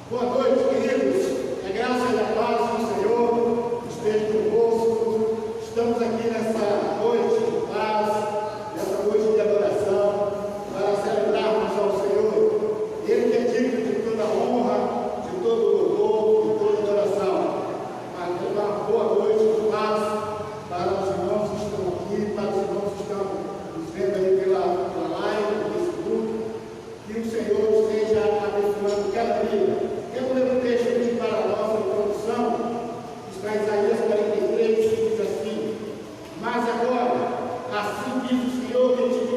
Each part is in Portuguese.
Boa noite, queridos. Que a graça e a paz do Senhor esteja convosco. Estamos aqui nessa noite de paz, nessa noite de adoração, para celebrarmos ao Senhor. Ele que é digno de toda honra, de todo louvor, de toda adoração. Uma boa noite de paz para os irmãos que estão aqui, para os irmãos que estão nos vendo aí pela live, no Facebook. Que o Senhor esteja abençoando cada vida. Eu vou ler um texto aqui para a nossa introdução, está em Isaías 43, que diz assim: mas agora, assim diz o Senhor que te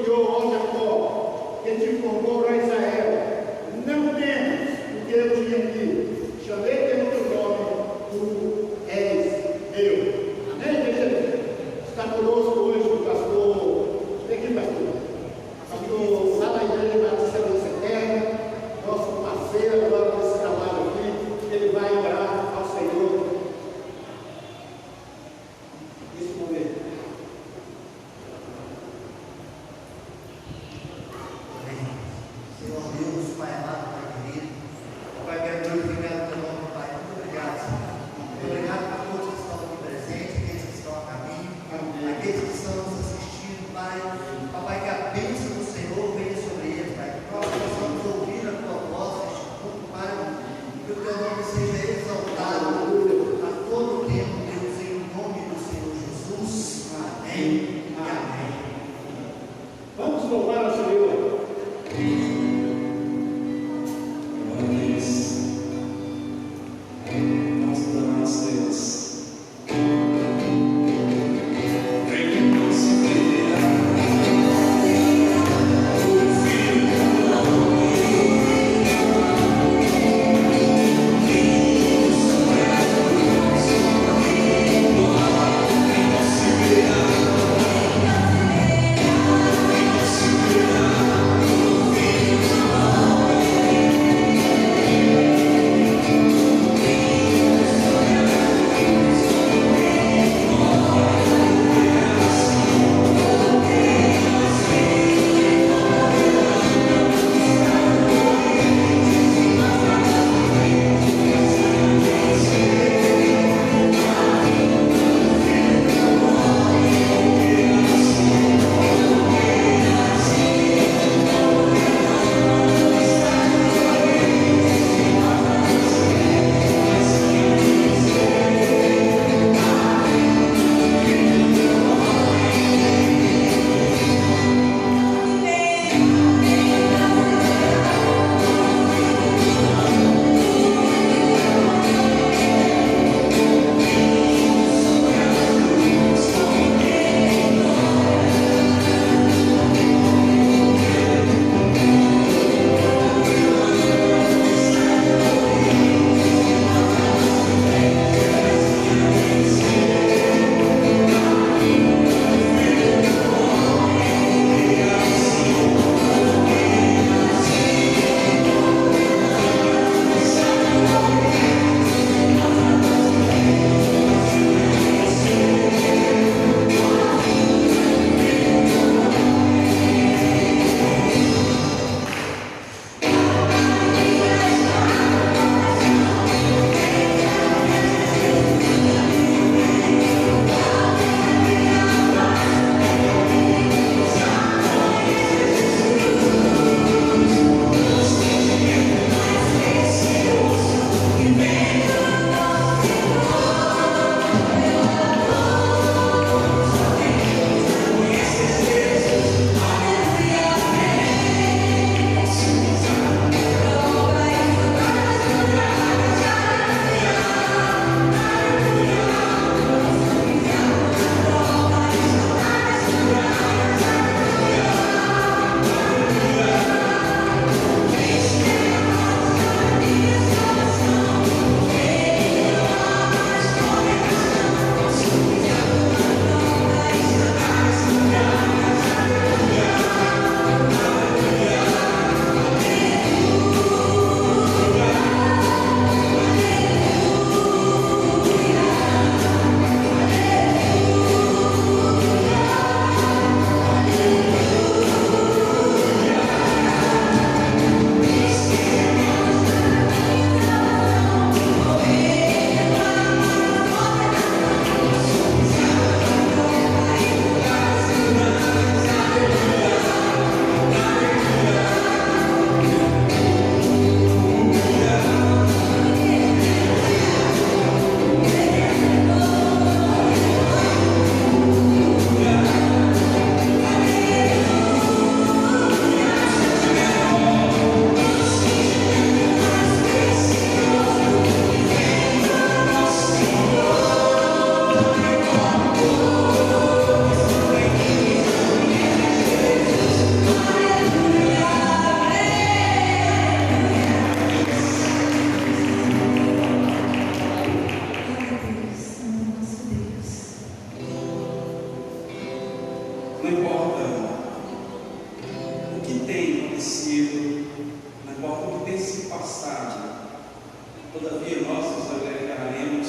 Todavia nós nos alegraremos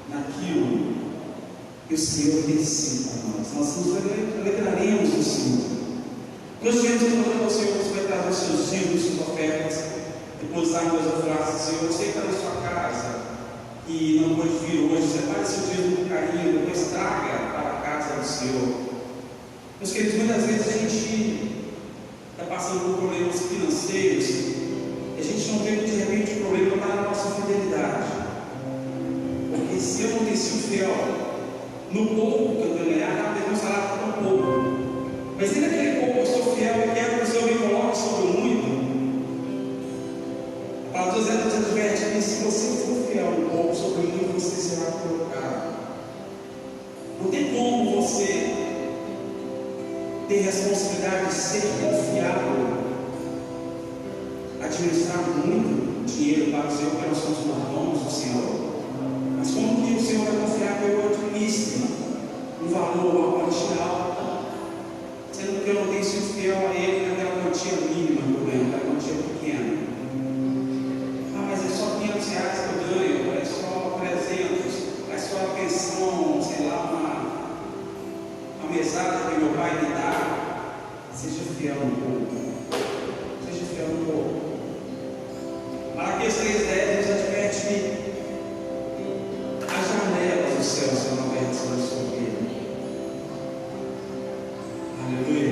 naquilo que o Senhor tem sido para nós. Nós nos alegraremos no Senhor. Nós viemos encontrando o Senhor, você vai trazer os seus dízimos, suas ofertas, depois da coisa frase, Senhor, você que está na sua casa e não pode vir hoje, separe seu dízimo com carinho, depois traga para a casa do Senhor. Meus queridos, muitas vezes a gente está passando por problemas financeiros e a gente não vê que de repente o problema está na nossa fidelidade. Porque se eu não tenho sido fiel no pouco que eu tenho ganhado, eu tenho um salário tão pouco. Mas ainda aquele pouco eu sou fiel e quero que o Senhor me coloque sobre o muito. A palavra de Deus nos adverte que se você for fiel no pouco, sobre o muito você será colocado. Não tem como você ter responsabilidade de ser confiável, administrar muito dinheiro para o Senhor, porque nós somos mordomos do Senhor. Mas como que o Senhor vai confiar que eu administre um valor, uma quantia alta, sendo que eu não tenho sido fiel a Ele naquela quantia mínima que eu ganho, naquela quantia pequena? Ah, mas é só R$500 que eu ganho, é só 300, é só a pensão, sei lá, uma mesada que meu pai me dá. Seja fiel um pouco. Seja fiel um pouco. Malaquias 3:10 nos adverte que as janelas do céu serão abertas sobre a sua vida. Aleluia.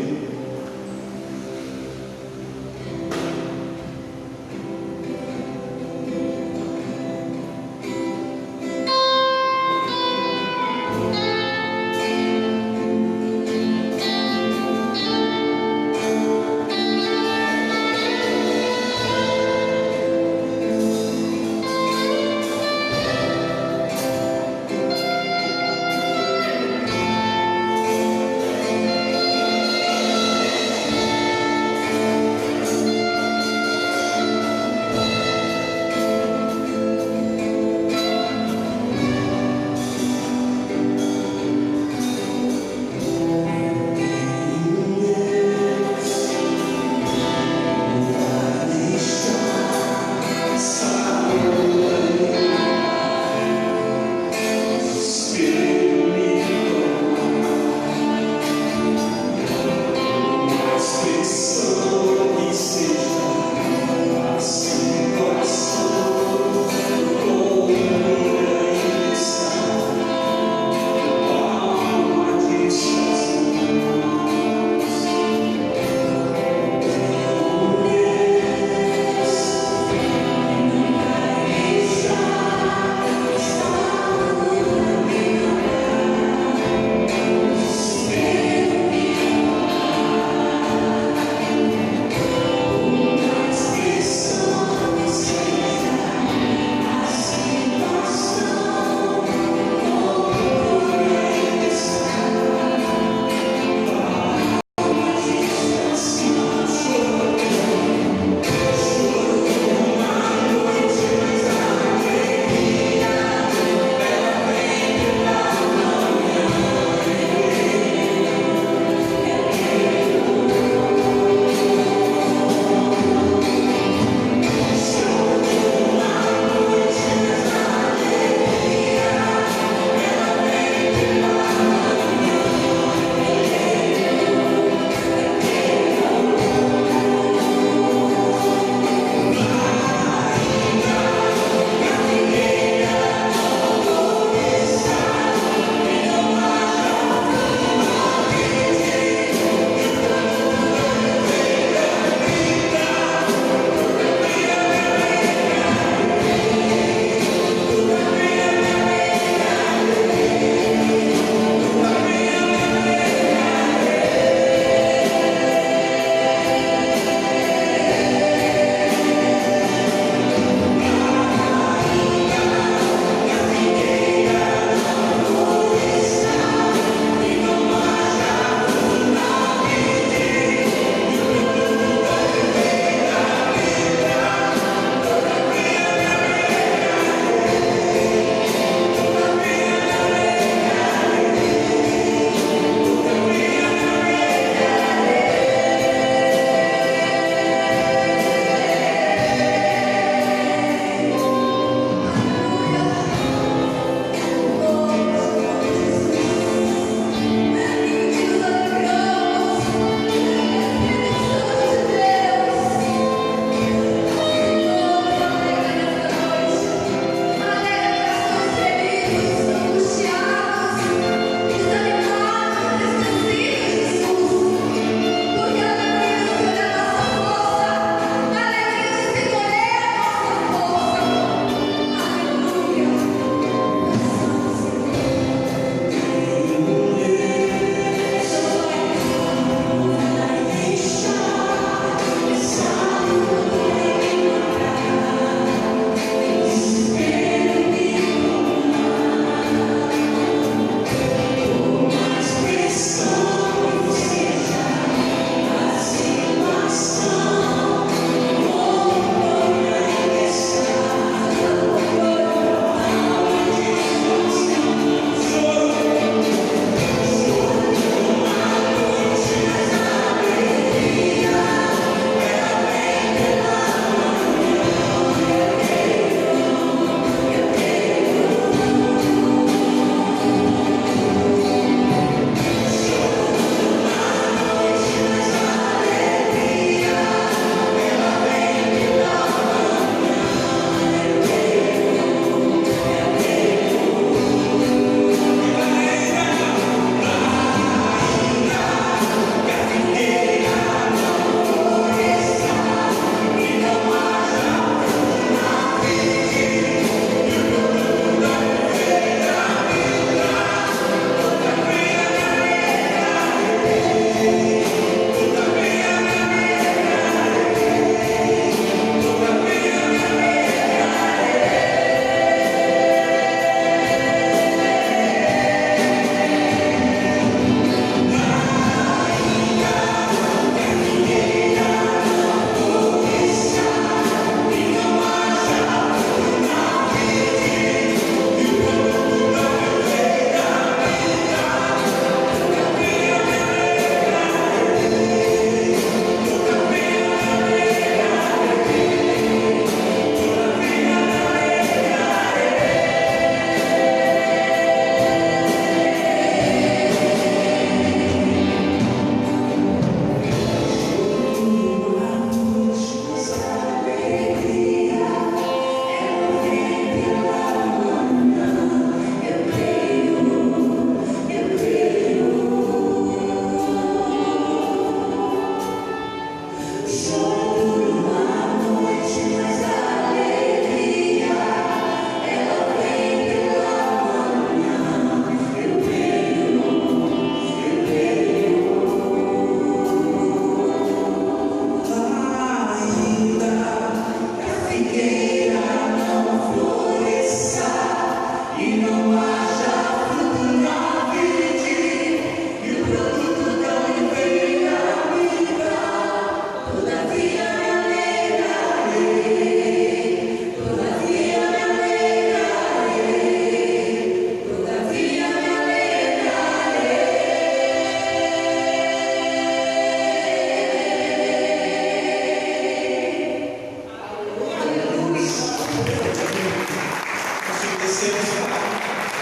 agradecemos, Pai,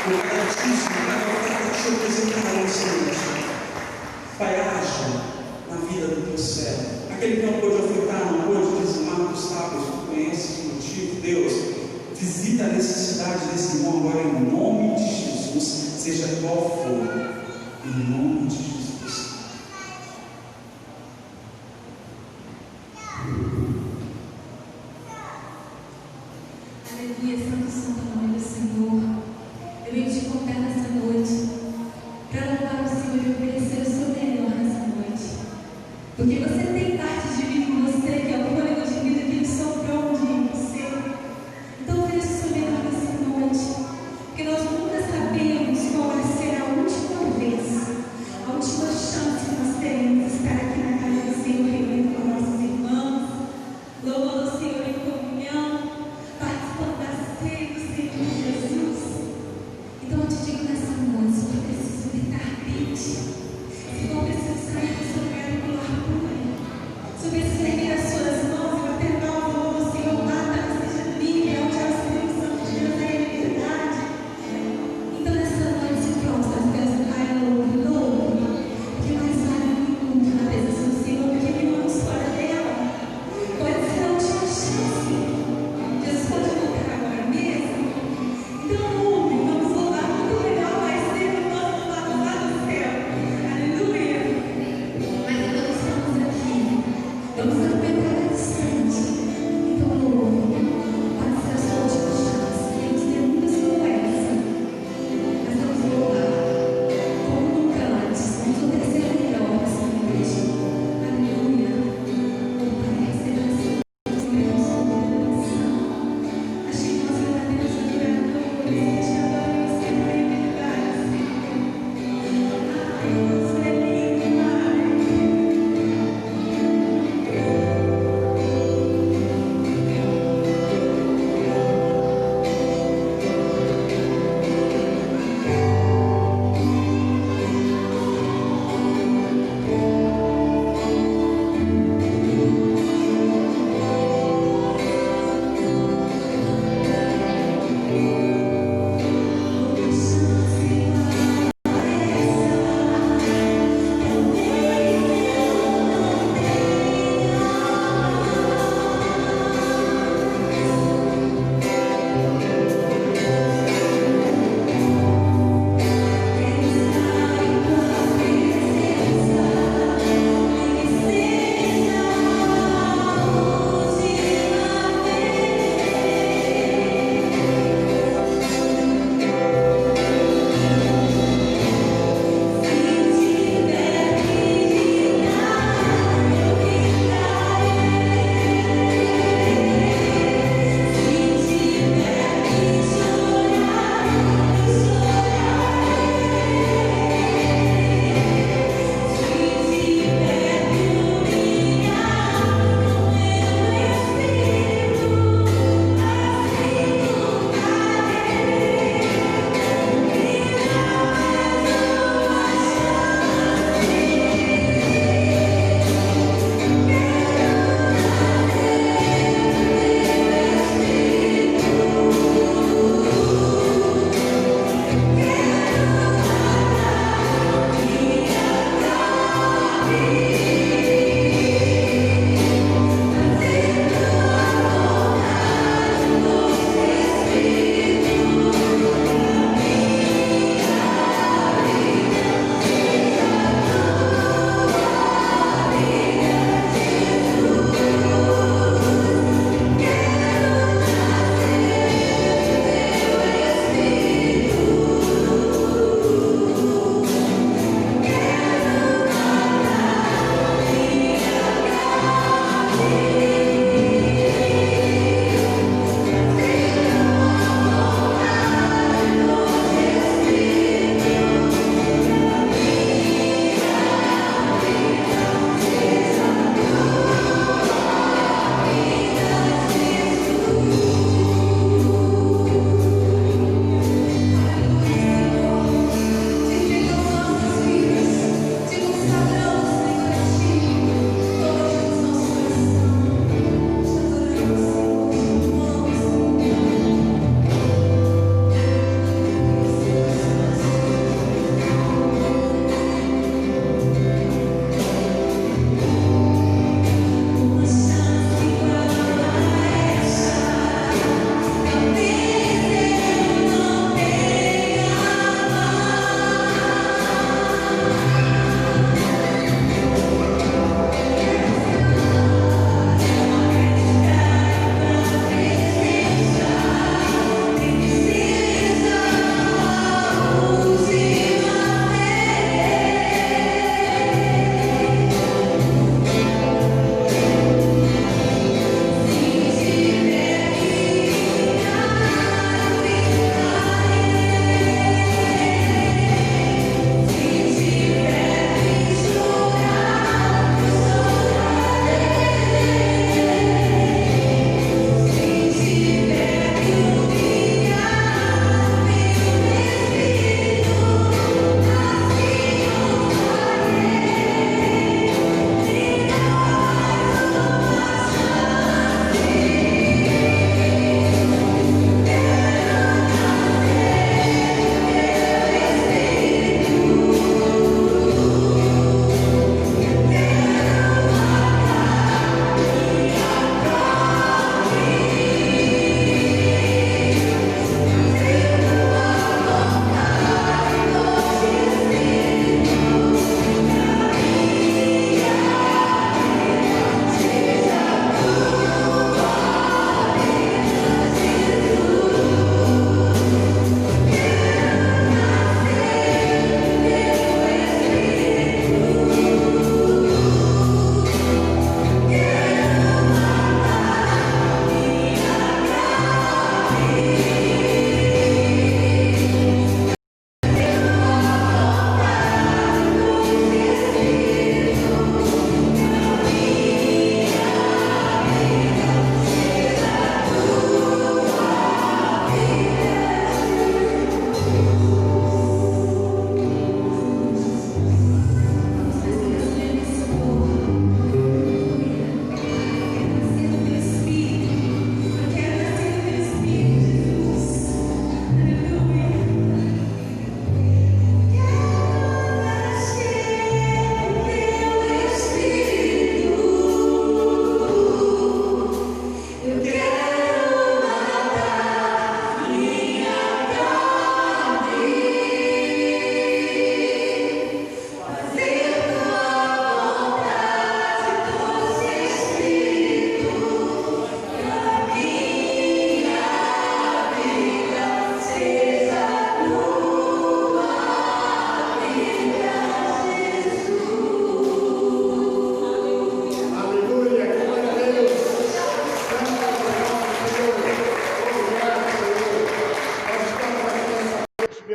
por cada dízimo, cada oferta que o Senhor apresentará ao Senhor. Pai, haja na vida do teu servo. Aquele que não pôde ofertar, não pôde dizimar, tu sabes, tu conheces o motivo. Deus, visita a necessidade desse irmão agora em nome de Jesus, seja qual for, em nome de Jesus. Aleluia, santo, santo nome do Senhor. Eu venho te contar nessa noite para louvar o Senhor e oferecer o seu melhor nessa noite, porque você tem parte de vida em você, que é o fôlego de vida que Ele soprou um dia em você. Então ofereça o seu melhor nessa noite, porque nós nunca sabemos qual vai ser a última vez, a última chance que nós teremos de estar aqui na casa do Senhor, reunindo com nossos irmãos, louvando o Senhor em comunhão, participando da ceia do Senhor Jesus. Então eu te digo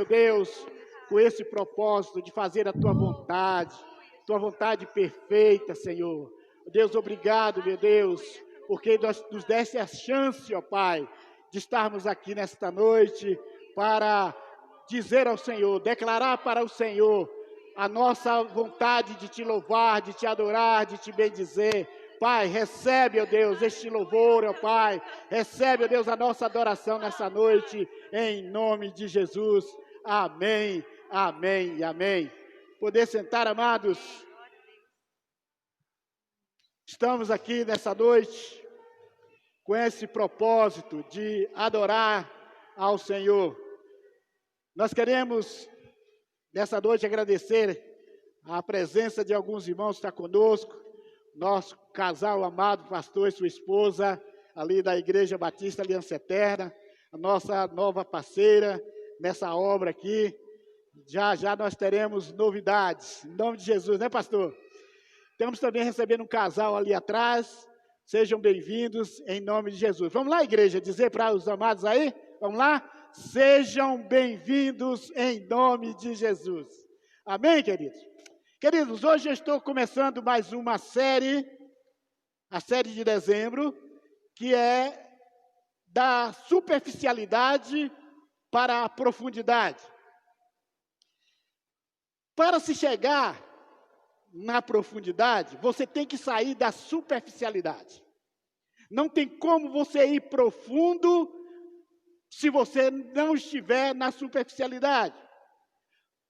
meu Deus, com esse propósito de fazer a tua vontade perfeita, Senhor. Deus, obrigado, meu Deus, porque nos deste a chance, ó Pai, de estarmos aqui nesta noite para dizer ao Senhor, declarar para o Senhor a nossa vontade de te louvar, de te adorar, de te bendizer. Pai, recebe, ó Deus, este louvor, ó Pai, recebe, ó Deus, a nossa adoração nessa noite, em nome de Jesus. Amém, amém e amém. Poder sentar, amados. Estamos aqui nessa noite com esse propósito de adorar ao Senhor. Nós queremos, nessa noite, agradecer a presença de alguns irmãos que estão conosco, nosso casal amado, pastor e sua esposa, ali da Igreja Batista Aliança Eterna, a nossa nova parceira nessa obra aqui. Já nós teremos novidades, em nome de Jesus, né, pastor? Estamos também recebendo um casal ali atrás. Sejam bem-vindos em nome de Jesus. Vamos lá, igreja, dizer para os amados aí? Vamos lá? Sejam bem-vindos em nome de Jesus. Amém, queridos? Queridos, hoje eu estou começando mais uma série, a série de dezembro, que é da superficialidade para a profundidade. Para se chegar na profundidade, você tem que sair da superficialidade. Não tem como você ir profundo se você não estiver na superficialidade.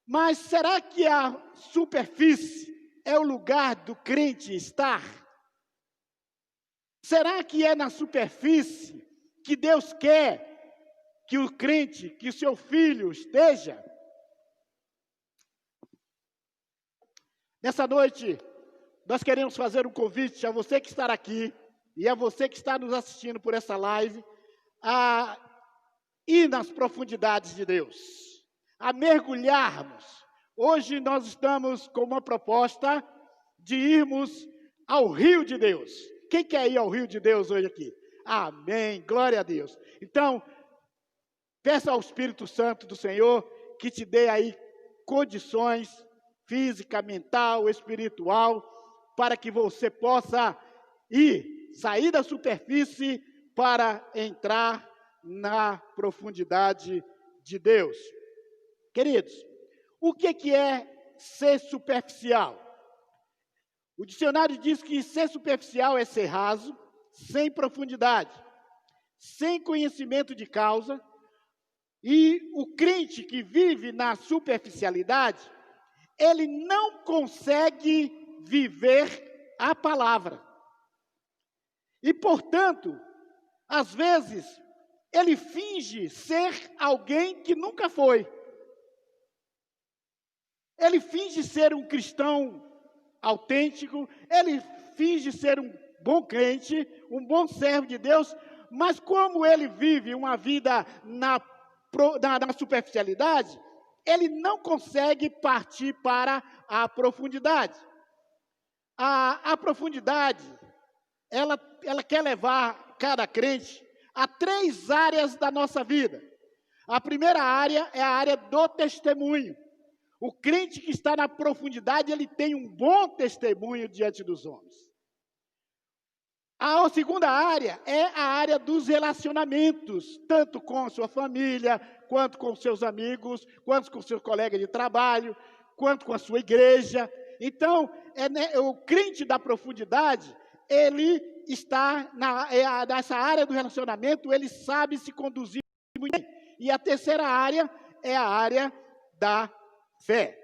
Mas será que a superfície é o lugar do crente estar? Será que é na superfície que Deus quer que o crente, que o seu filho esteja? Nessa noite, nós queremos fazer um convite a você que está aqui e a você que está nos assistindo por essa live, a ir nas profundidades de Deus, a mergulharmos. Hoje nós estamos com uma proposta de irmos ao rio de Deus. Quem quer ir ao rio de Deus hoje aqui? Amém, glória a Deus. Então, peça ao Espírito Santo do Senhor que te dê aí condições física, mental, espiritual, para que você possa sair da superfície para entrar na profundidade de Deus. Queridos, o que é ser superficial? O dicionário diz que ser superficial é ser raso, sem profundidade, sem conhecimento de causa, e o crente que vive na superficialidade, ele não consegue viver a palavra. E, portanto, às vezes, ele finge ser alguém que nunca foi. Ele finge ser um cristão autêntico, ele finge ser um bom crente, um bom servo de Deus, mas como ele vive uma vida na superficialidade, ele não consegue partir para a profundidade. A profundidade, ela quer levar cada crente a 3 áreas da nossa vida. A primeira área é a área do testemunho. O crente que está na profundidade, ele tem um bom testemunho diante dos homens. A segunda área é a área dos relacionamentos, tanto com a sua família, quanto com seus amigos, quanto com seus colegas de trabalho, quanto com a sua igreja. Então, o crente da profundidade, ele está nessa área do relacionamento, ele sabe se conduzir muito bem. E a terceira área é a área da fé.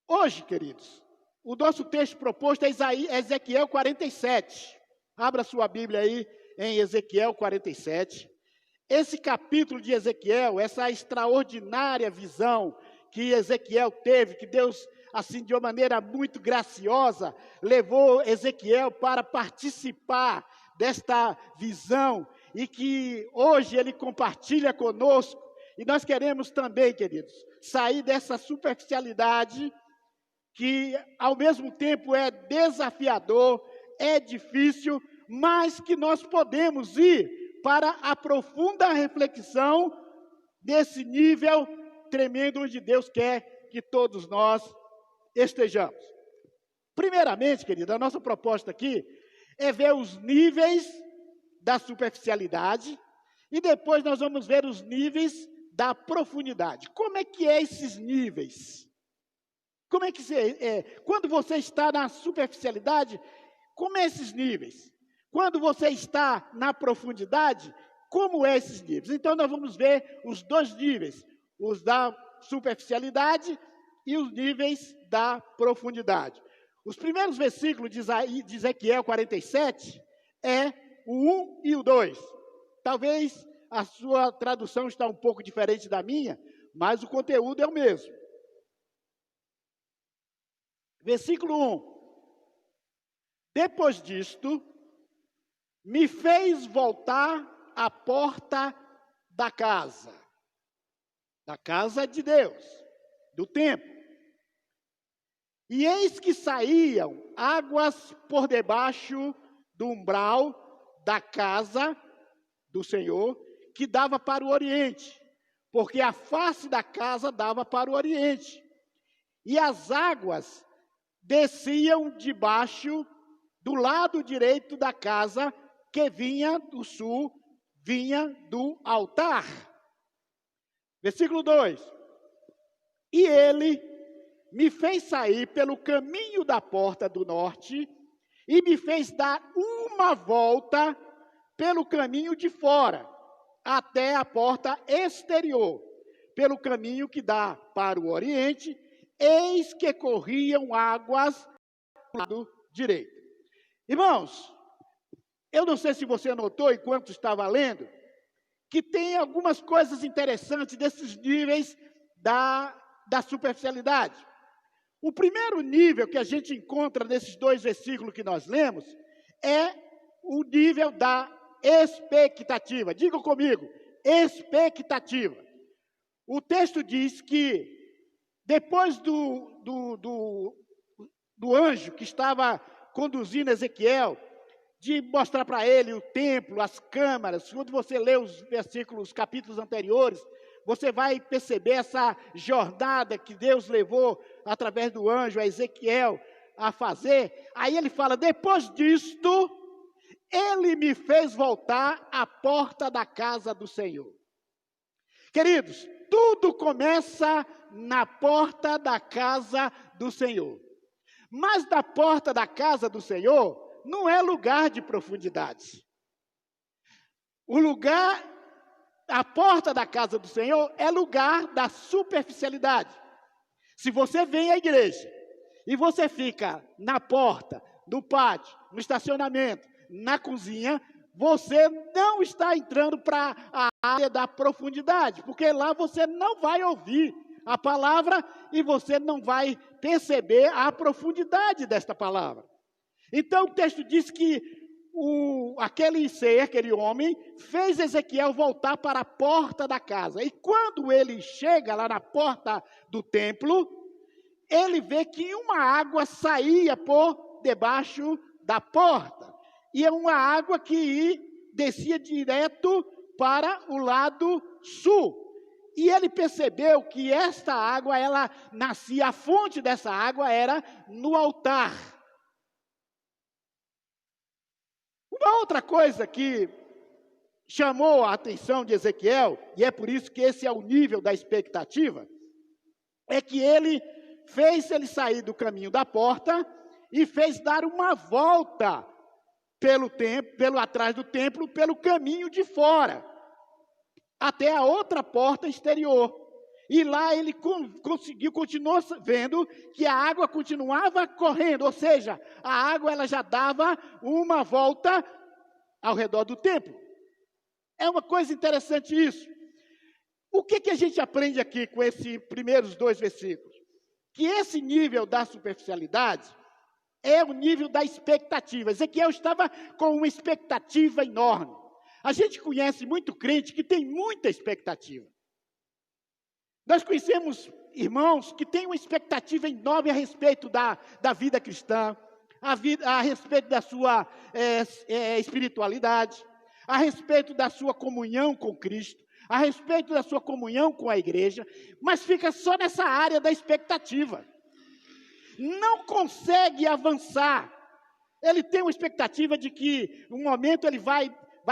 Hoje, queridos, o nosso texto proposto é Ezequiel 47. Abra sua Bíblia aí em Ezequiel 47. Esse capítulo de Ezequiel, essa extraordinária visão que Ezequiel teve, que Deus, assim, de uma maneira muito graciosa, levou Ezequiel para participar desta visão e que hoje ele compartilha conosco. E nós queremos também, queridos, sair dessa superficialidade que ao mesmo tempo é desafiador, é difícil, mas que nós podemos ir para a profunda reflexão nesse nível tremendo onde Deus quer que todos nós estejamos. Primeiramente, querido, a nossa proposta aqui é ver os níveis da superficialidade e depois nós vamos ver os níveis da profundidade. Como é que é esses níveis? Como é que quando você está na superficialidade, como é esses níveis? Quando você está na profundidade, como é esses níveis? Então nós vamos ver os dois níveis, os da superficialidade e os níveis da profundidade. Os primeiros versículos de Ezequiel 47 é o 1 e o 2. Talvez a sua tradução está um pouco diferente da minha, mas o conteúdo é o mesmo. Versículo 1. Depois disto, me fez voltar à porta da casa de Deus, do templo. E eis que saíam águas por debaixo do umbral da casa do Senhor, que dava para o oriente, porque a face da casa dava para o oriente. E as águas desciam debaixo do lado direito da casa, que vinha do sul, vinha do altar. Versículo 2. E ele me fez sair pelo caminho da porta do norte e me fez dar uma volta pelo caminho de fora, até a porta exterior, pelo caminho que dá para o oriente, eis que corriam águas do lado direito. Irmãos, eu não sei se você notou, enquanto estava lendo, que tem algumas coisas interessantes desses níveis da superficialidade. O primeiro nível que a gente encontra nesses dois versículos que nós lemos é o nível da expectativa. Diga comigo, expectativa. O texto diz que depois do anjo que estava conduzindo Ezequiel, de mostrar para ele o templo, as câmaras, quando você lê os versículos, os capítulos anteriores, você vai perceber essa jornada que Deus levou através do anjo a Ezequiel a fazer. Aí ele fala, depois disto, ele me fez voltar à porta da casa do Senhor. Queridos, tudo começa na porta da casa do Senhor. Mas da porta da casa do Senhor não é lugar de profundidade. A porta da casa do Senhor é lugar da superficialidade. Se você vem à igreja e você fica na porta, no pátio, no estacionamento, na cozinha, você não está entrando para a área da profundidade, porque lá você não vai ouvir a palavra e você não vai perceber a profundidade desta palavra. Então o texto diz que aquele homem, fez Ezequiel voltar para a porta da casa. E quando ele chega lá na porta do templo, ele vê que uma água saía por debaixo da porta. E é uma água que descia direto para o lado sul. E ele percebeu que esta água, ela nascia, a fonte dessa água era no altar. Uma outra coisa que chamou a atenção de Ezequiel, e é por isso que esse é o nível da expectativa, é que ele fez ele sair do caminho da porta e fez dar uma volta pelo atrás do templo, pelo caminho de fora, até a outra porta exterior. E lá ele continuou vendo que a água continuava correndo, ou seja, a água ela já dava uma volta ao redor do templo. É uma coisa interessante isso. O que a gente aprende aqui com esses primeiros dois versículos? Que esse nível da superficialidade é o nível da expectativa. Ezequiel estava com uma expectativa enorme. A gente conhece muito crente que tem muita expectativa. Nós conhecemos irmãos que têm uma expectativa enorme a respeito da vida cristã, a respeito da sua espiritualidade, a respeito da sua comunhão com Cristo, a respeito da sua comunhão com a igreja, mas fica só nessa área da expectativa. Não consegue avançar. Ele tem uma expectativa de que um momento ele vai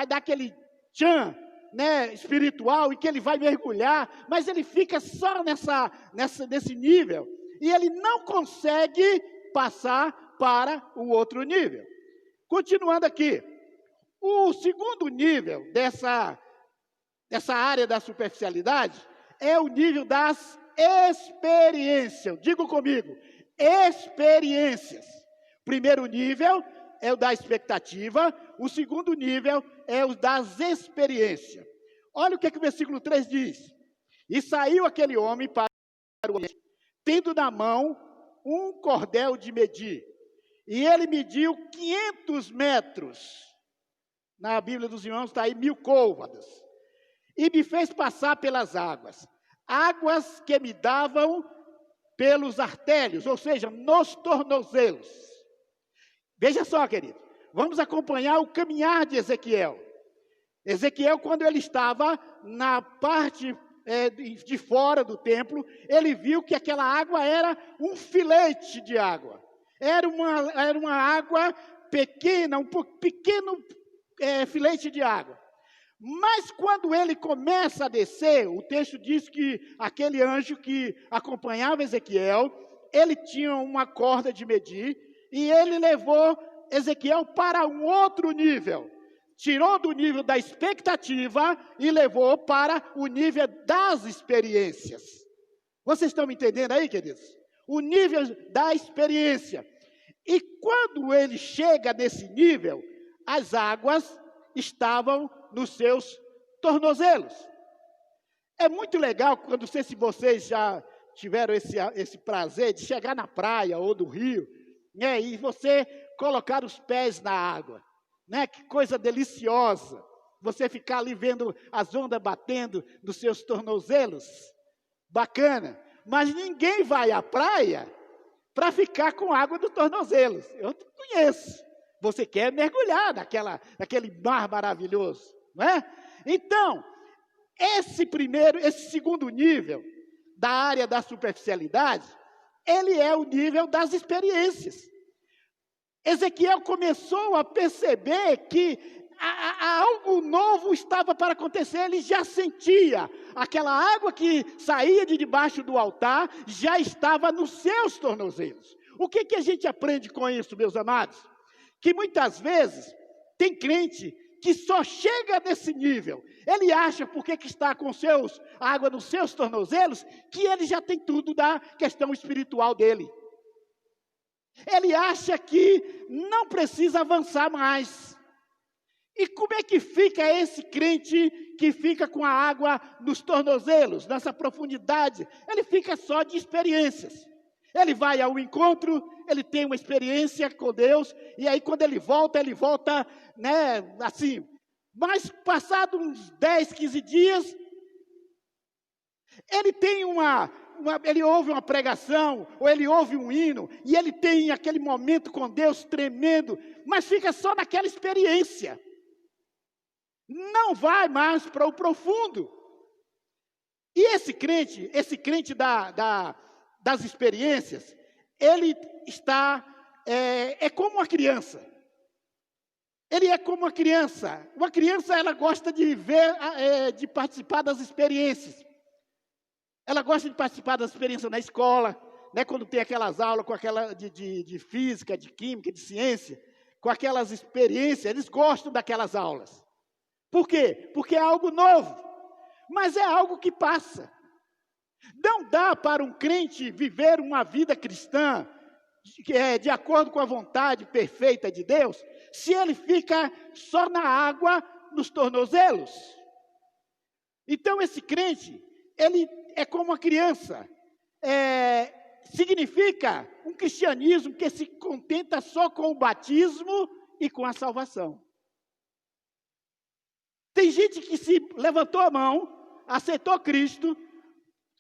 dar aquele tchan, né, espiritual, e que ele vai mergulhar, mas ele fica só nesse nível, e ele não consegue passar para o outro nível. Continuando aqui, o segundo nível dessa área da superficialidade é o nível das experiências. Diga comigo, experiências. Primeiro nível é o da expectativa, o segundo nível é o das experiências. Olha o que o versículo 3 diz. E saiu aquele homem para o oriente, tendo na mão um cordel de medir. E ele mediu 500 metros. Na Bíblia dos Irmãos está aí 1000 côvados. E me fez passar pelas águas. Águas que me davam pelos artérios, ou seja, nos tornozelos. Veja só, querido. Vamos acompanhar o caminhar de Ezequiel. Ezequiel, quando ele estava na parte de fora do templo, ele viu que aquela água era um filete de água. Era uma água pequena, um pequeno filete de água. Mas quando ele começa a descer, o texto diz que aquele anjo que acompanhava Ezequiel, ele tinha uma corda de medir, e ele levou Ezequiel para um outro nível. Tirou do nível da expectativa e levou para o nível das experiências. Vocês estão me entendendo aí, queridos? O nível da experiência. E quando ele chega nesse nível, as águas estavam nos seus tornozelos. É muito legal, quando se vocês já tiveram esse prazer de chegar na praia ou do rio, né, e você colocar os pés na água, né, que coisa deliciosa, você ficar ali vendo as ondas batendo nos seus tornozelos, bacana, mas ninguém vai à praia para ficar com água dos tornozelos, eu conheço, você quer mergulhar naquele mar maravilhoso, não é? Então, esse segundo nível da área da superficialidade, ele é o nível das experiências. Ezequiel começou a perceber que algo novo estava para acontecer, ele já sentia, aquela água que saía de debaixo do altar, já estava nos seus tornozelos. O que a gente aprende com isso, meus amados? Que muitas vezes, tem crente que só chega nesse nível, ele acha porque que está com a água nos seus tornozelos, que ele já tem tudo da questão espiritual dele. Ele acha que não precisa avançar mais. E como é que fica esse crente que fica com a água nos tornozelos, nessa profundidade? Ele fica só de experiências. Ele vai ao encontro, ele tem uma experiência com Deus, e aí quando ele volta, né, assim, mas passado uns 10, 15 dias, ele tem ele ouve uma pregação, ou ele ouve um hino, e ele tem aquele momento com Deus tremendo, mas fica só naquela experiência. Não vai mais para o profundo. E esse crente das experiências, ele está, como uma criança. Ele é como uma criança. Uma criança, ela gosta de de participar das experiências. Ela gosta de participar das experiências na escola, né, quando tem aquelas aulas de física, de química, de ciência, com aquelas experiências, eles gostam daquelas aulas. Por quê? Porque é algo novo, mas é algo que passa. Não dá para um crente viver uma vida cristã de acordo com a vontade perfeita de Deus, se ele fica só na água nos tornozelos. Então esse crente, ele é como uma criança, significa um cristianismo que se contenta só com o batismo e com a salvação. Tem gente que se levantou a mão, aceitou Cristo,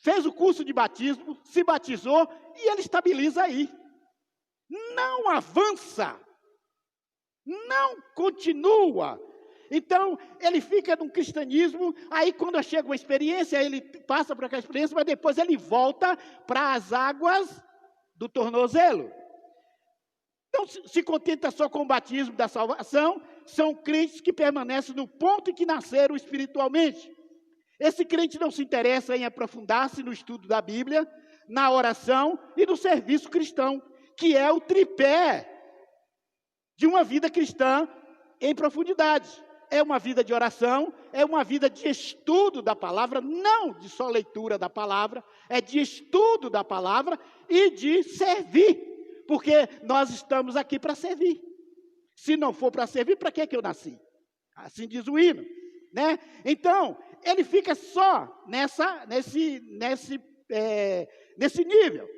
fez o curso de batismo, se batizou e ele estabiliza aí. Não avança, não continua. Então, ele fica num cristianismo, aí quando chega uma experiência, ele passa por aquela experiência, mas depois ele volta para as águas do tornozelo. Então, se contenta só com o batismo da salvação, são crentes que permanecem no ponto em que nasceram espiritualmente. Esse crente não se interessa em aprofundar-se no estudo da Bíblia, na oração e no serviço cristão, que é o tripé de uma vida cristã em profundidade. É uma vida de oração, é uma vida de estudo da palavra, não de só leitura da palavra, é de estudo da palavra e de servir, porque nós estamos aqui para servir. Se não for para servir, para que eu nasci? Assim diz o hino, né? Então, ele fica só nesse nível.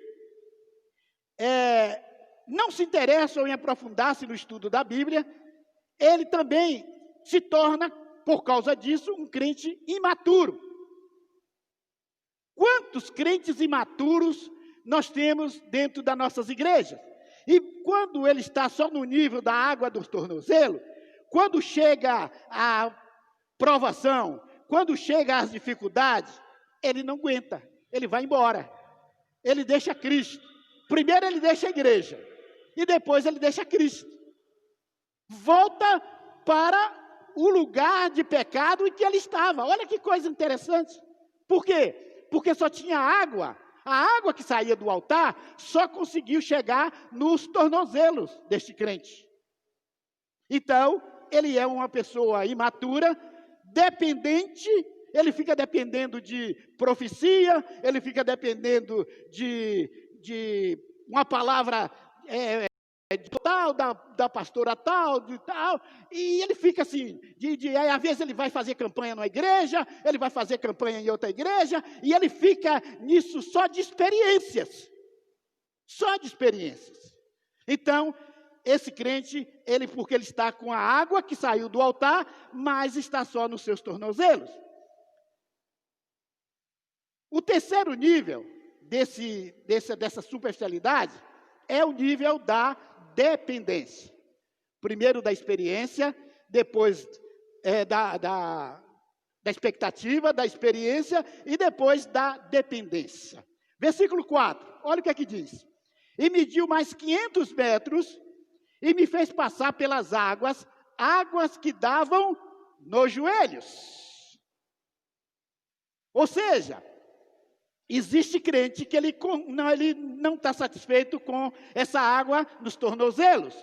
Não se interessam em aprofundar-se no estudo da Bíblia. Ele também se torna, por causa disso, um crente imaturo. Quantos crentes imaturos nós temos dentro das nossas igrejas? E quando ele está só no nível da água dos tornozelos, quando chega a provação, quando chega as dificuldades, ele não aguenta, ele vai embora. Ele deixa Cristo. Primeiro ele deixa a igreja, e depois ele deixa Cristo. Volta para o lugar de pecado em que ele estava. Olha que coisa interessante. Por quê? Porque só tinha água. A água que saía do altar só conseguiu chegar nos tornozelos deste crente. Então, ele é uma pessoa imatura, dependente, ele fica dependendo de profecia, ele fica dependendo de uma palavra de tal, da pastora tal, de tal, e ele fica assim, aí, às vezes ele vai fazer campanha numa igreja, ele vai fazer campanha em outra igreja, e ele fica nisso só de experiências. Então, esse crente, porque ele está com a água que saiu do altar, mas está só nos seus tornozelos. O terceiro nível dessa superficialidade é o nível da dependência. Primeiro da experiência, depois da expectativa, da experiência e depois da dependência. Versículo 4, olha o que aqui diz. E mediu mais 500 metros e me fez passar pelas águas que davam nos joelhos. Ou seja, existe crente que ele não está satisfeito com essa água nos tornozelos.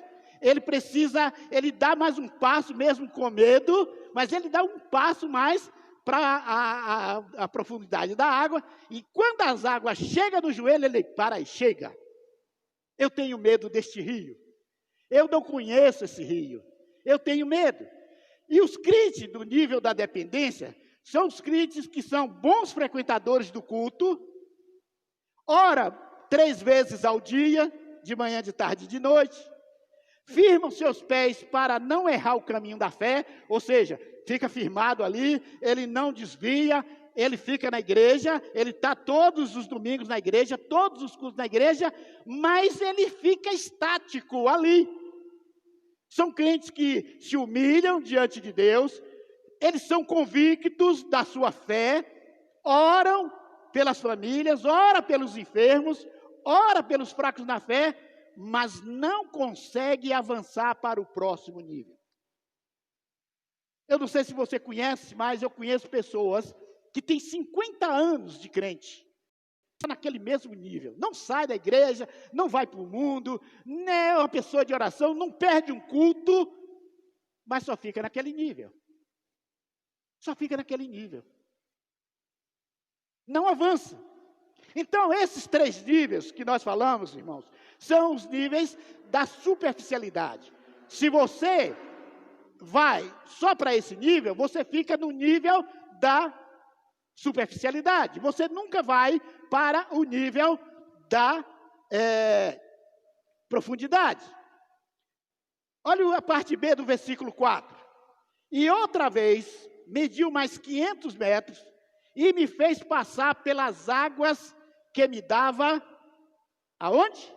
Ele dá mais um passo, mesmo com medo, mas ele dá um passo mais para a profundidade da água, e quando as águas chegam no joelho, ele para e chega. Eu tenho medo deste rio. Eu não conheço esse rio. Eu tenho medo. E os crentes do nível da dependência são os crentes que são bons frequentadores do culto, ora 3 vezes ao dia, de manhã, de tarde e de noite, firmam seus pés para não errar o caminho da fé, ou seja, fica firmado ali, ele não desvia, ele fica na igreja, ele está todos os domingos na igreja, todos os cultos na igreja, mas ele fica estático ali. São crentes que se humilham diante de Deus, eles são convictos da sua fé, oram pelas famílias, oram pelos enfermos, oram pelos fracos na fé, mas não consegue avançar para o próximo nível. Eu não sei se você conhece, mas eu conheço pessoas que têm 50 anos de crente, está naquele mesmo nível, não sai da igreja, não vai para o mundo, não é uma pessoa de oração, não perde um culto, mas só fica naquele nível. Só fica naquele nível. Não avança. Então, esses 3 níveis que nós falamos, irmãos, são os níveis da superficialidade. Se você vai só para esse nível, você fica no nível da superficialidade. Você nunca vai para o nível da profundidade. Olha a parte B do versículo 4. E outra vez mediu mais 500 metros e me fez passar pelas águas que me dava, aonde?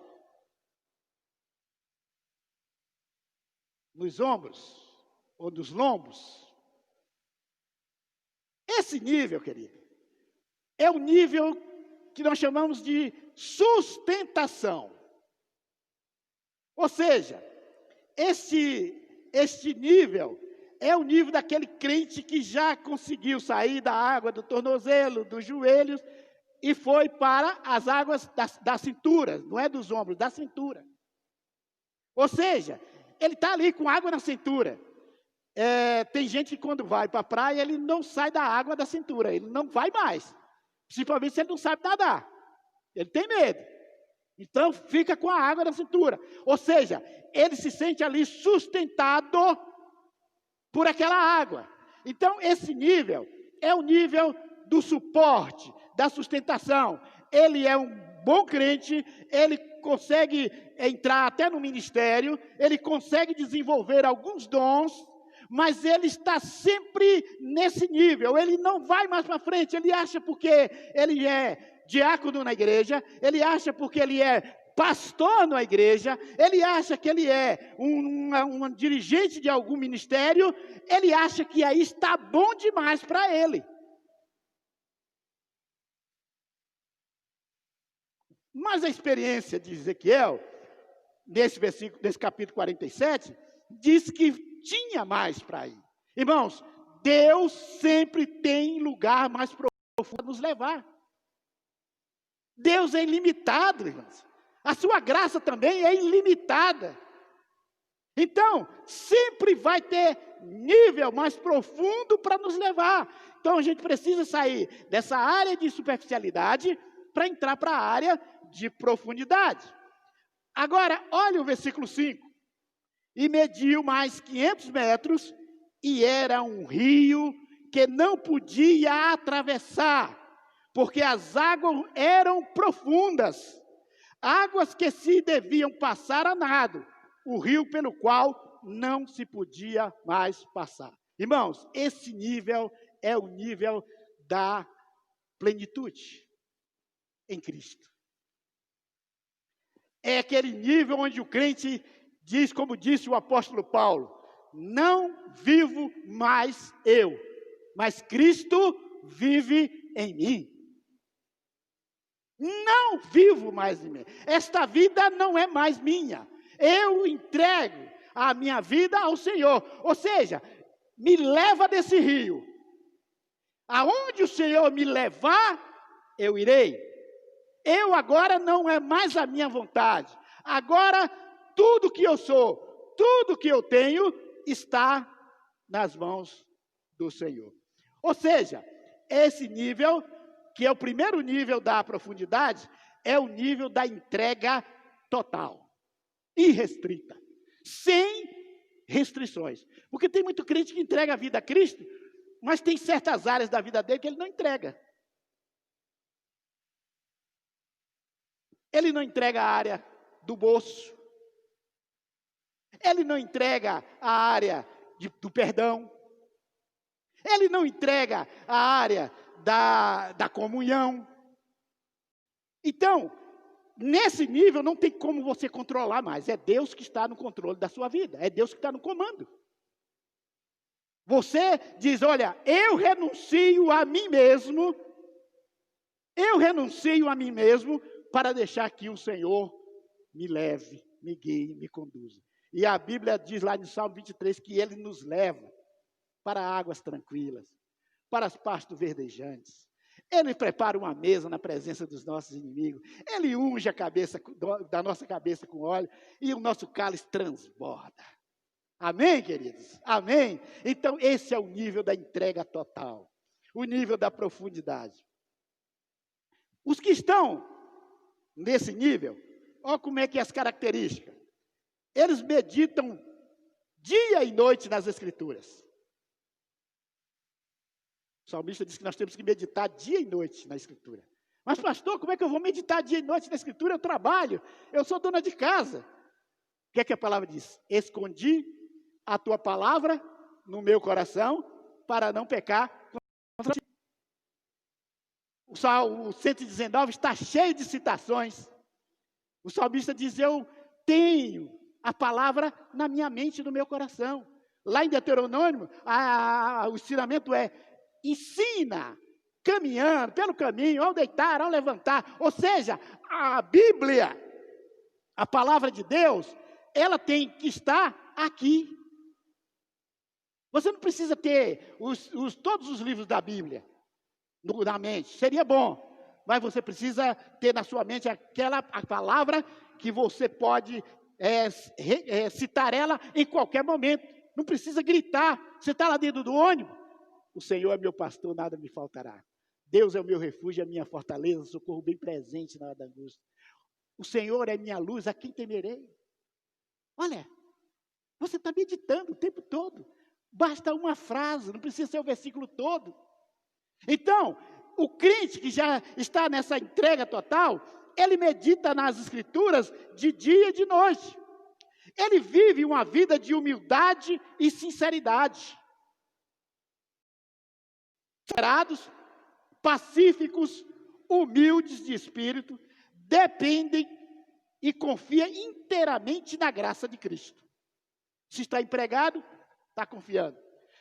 Nos ombros, ou nos lombos. Esse nível, querido, é o nível que nós chamamos de sustentação. Ou seja, este nível é o nível daquele crente que já conseguiu sair da água do tornozelo, dos joelhos, e foi para as águas da cintura, não é dos ombros, da cintura. Ou seja, ele está ali com água na cintura. Tem gente que quando vai para a praia, ele não sai da água da cintura, ele não vai mais. Principalmente se ele não sabe nadar. Ele tem medo. Então, fica com a água na cintura. Ou seja, ele se sente ali sustentado por aquela água. Então, esse nível é o nível do suporte, da sustentação. Ele é um bom crente, ele consegue entrar até no ministério, ele consegue desenvolver alguns dons, mas ele está sempre nesse nível, ele não vai mais para frente, ele acha porque ele é diácono na igreja, ele acha porque ele é pastor na igreja, ele acha que ele é um dirigente de algum ministério, ele acha que aí está bom demais para ele. Mas a experiência de Ezequiel, nesse capítulo 47, diz que tinha mais para ir. Irmãos, Deus sempre tem lugar mais profundo para nos levar. Deus é ilimitado, irmãos. A sua graça também é ilimitada. Então, sempre vai ter nível mais profundo para nos levar. Então, a gente precisa sair dessa área de superficialidade para entrar para a área de profundidade. Agora, olha o versículo 5. E mediu mais 500 metros, e era um rio que não podia atravessar, porque as águas eram profundas, águas que se deviam passar a nado, o rio pelo qual não se podia mais passar. Irmãos, esse nível é o nível da plenitude em Cristo. É aquele nível onde o crente diz, como disse o apóstolo Paulo, não vivo mais eu, mas Cristo vive em mim. Não vivo mais em mim. Esta vida não é mais minha. Eu entrego a minha vida ao Senhor. Ou seja, me leva desse rio. Aonde o Senhor me levar, eu irei. Eu agora não é mais a minha vontade. Agora, tudo que eu sou, tudo que eu tenho, está nas mãos do Senhor. Ou seja, esse nível, que é o primeiro nível da profundidade, é o nível da entrega total, irrestrita, sem restrições. Porque tem muito crente que entrega a vida a Cristo, mas tem certas áreas da vida dele que ele não entrega. Ele não entrega a área do bolso. Ele não entrega a área do perdão. Ele não entrega a área da comunhão. Então, nesse nível não tem como você controlar mais. É Deus que está no controle da sua vida. É Deus que está no comando. Você diz, olha, eu renuncio a mim mesmo. Eu renuncio a mim mesmo para deixar que o Senhor me leve, me guie, me conduza. E a Bíblia diz lá no Salmo 23 que Ele nos leva para águas tranquilas, para as pastos verdejantes. Ele prepara uma mesa na presença dos nossos inimigos. Ele unge a cabeça da nossa cabeça com óleo e o nosso cálice transborda. Amém, queridos? Amém? Então, esse é o nível da entrega total, o nível da profundidade. Os que estão nesse nível, olha como é que é as características. Eles meditam dia e noite nas Escrituras. O salmista diz que nós temos que meditar dia e noite na Escritura. Mas pastor, como é que eu vou meditar dia e noite na Escritura? Eu trabalho, eu sou dona de casa. O que é que a palavra diz? Escondi a tua palavra no meu coração para não pecar contra ti. O Salmo 119 está cheio de citações. O salmista diz, eu tenho a palavra na minha mente e no meu coração. Lá em Deuteronômio, o ensinamento é, ensina, caminhando, pelo caminho, ao deitar, ao levantar. Ou seja, a Bíblia, a palavra de Deus, ela tem que estar aqui. Você não precisa ter todos os livros da Bíblia na mente, seria bom. Mas você precisa ter na sua mente a palavra que você pode citar ela em qualquer momento. Não precisa gritar. Você está lá dentro do ônibus. O Senhor é meu pastor, nada me faltará. Deus é o meu refúgio, a minha fortaleza, socorro bem presente na hora da angústia. O Senhor é minha luz, a quem temerei? Olha, você está meditando o tempo todo. Basta uma frase, não precisa ser o versículo todo. Então, o crente que já está nessa entrega total, ele medita nas Escrituras de dia e de noite. Ele vive uma vida de humildade e sinceridade. Pacíficos, humildes de espírito, dependem e confiam inteiramente na graça de Cristo. Se está empregado, está confiando.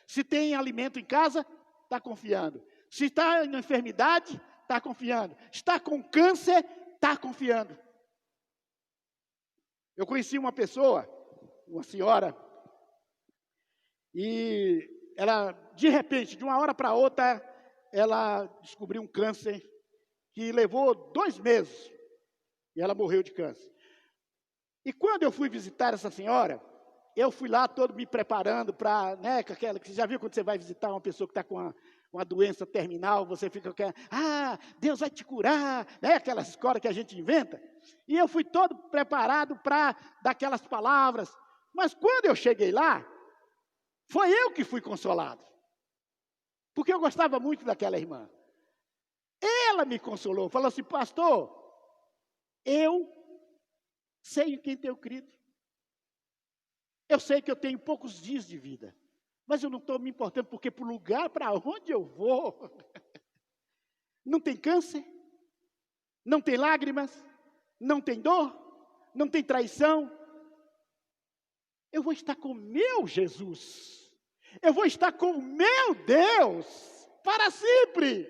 Se tem alimento em casa, está confiando. Se está em enfermidade, está confiando. Está com câncer, está confiando. Eu conheci uma pessoa, uma senhora, e ela, de repente, de uma hora para outra, ela descobriu um câncer que levou 2 meses, e ela morreu de câncer. E quando eu fui visitar essa senhora, eu fui lá todo me preparando para, aquela que você já viu quando você vai visitar uma pessoa que está com uma doença terminal, você fica com Deus vai te curar, aquelas histórias que a gente inventa. E eu fui todo preparado para dar aquelas palavras. Mas quando eu cheguei lá, foi eu que fui consolado. Porque eu gostava muito daquela irmã. Ela me consolou, falou assim: pastor, eu sei em quem tenho crido. Eu sei que eu tenho poucos dias de vida, mas eu não estou me importando, porque para o lugar para onde eu vou, não tem câncer, não tem lágrimas, não tem dor, não tem traição. Eu vou estar com o meu Jesus, eu vou estar com o meu Deus, para sempre.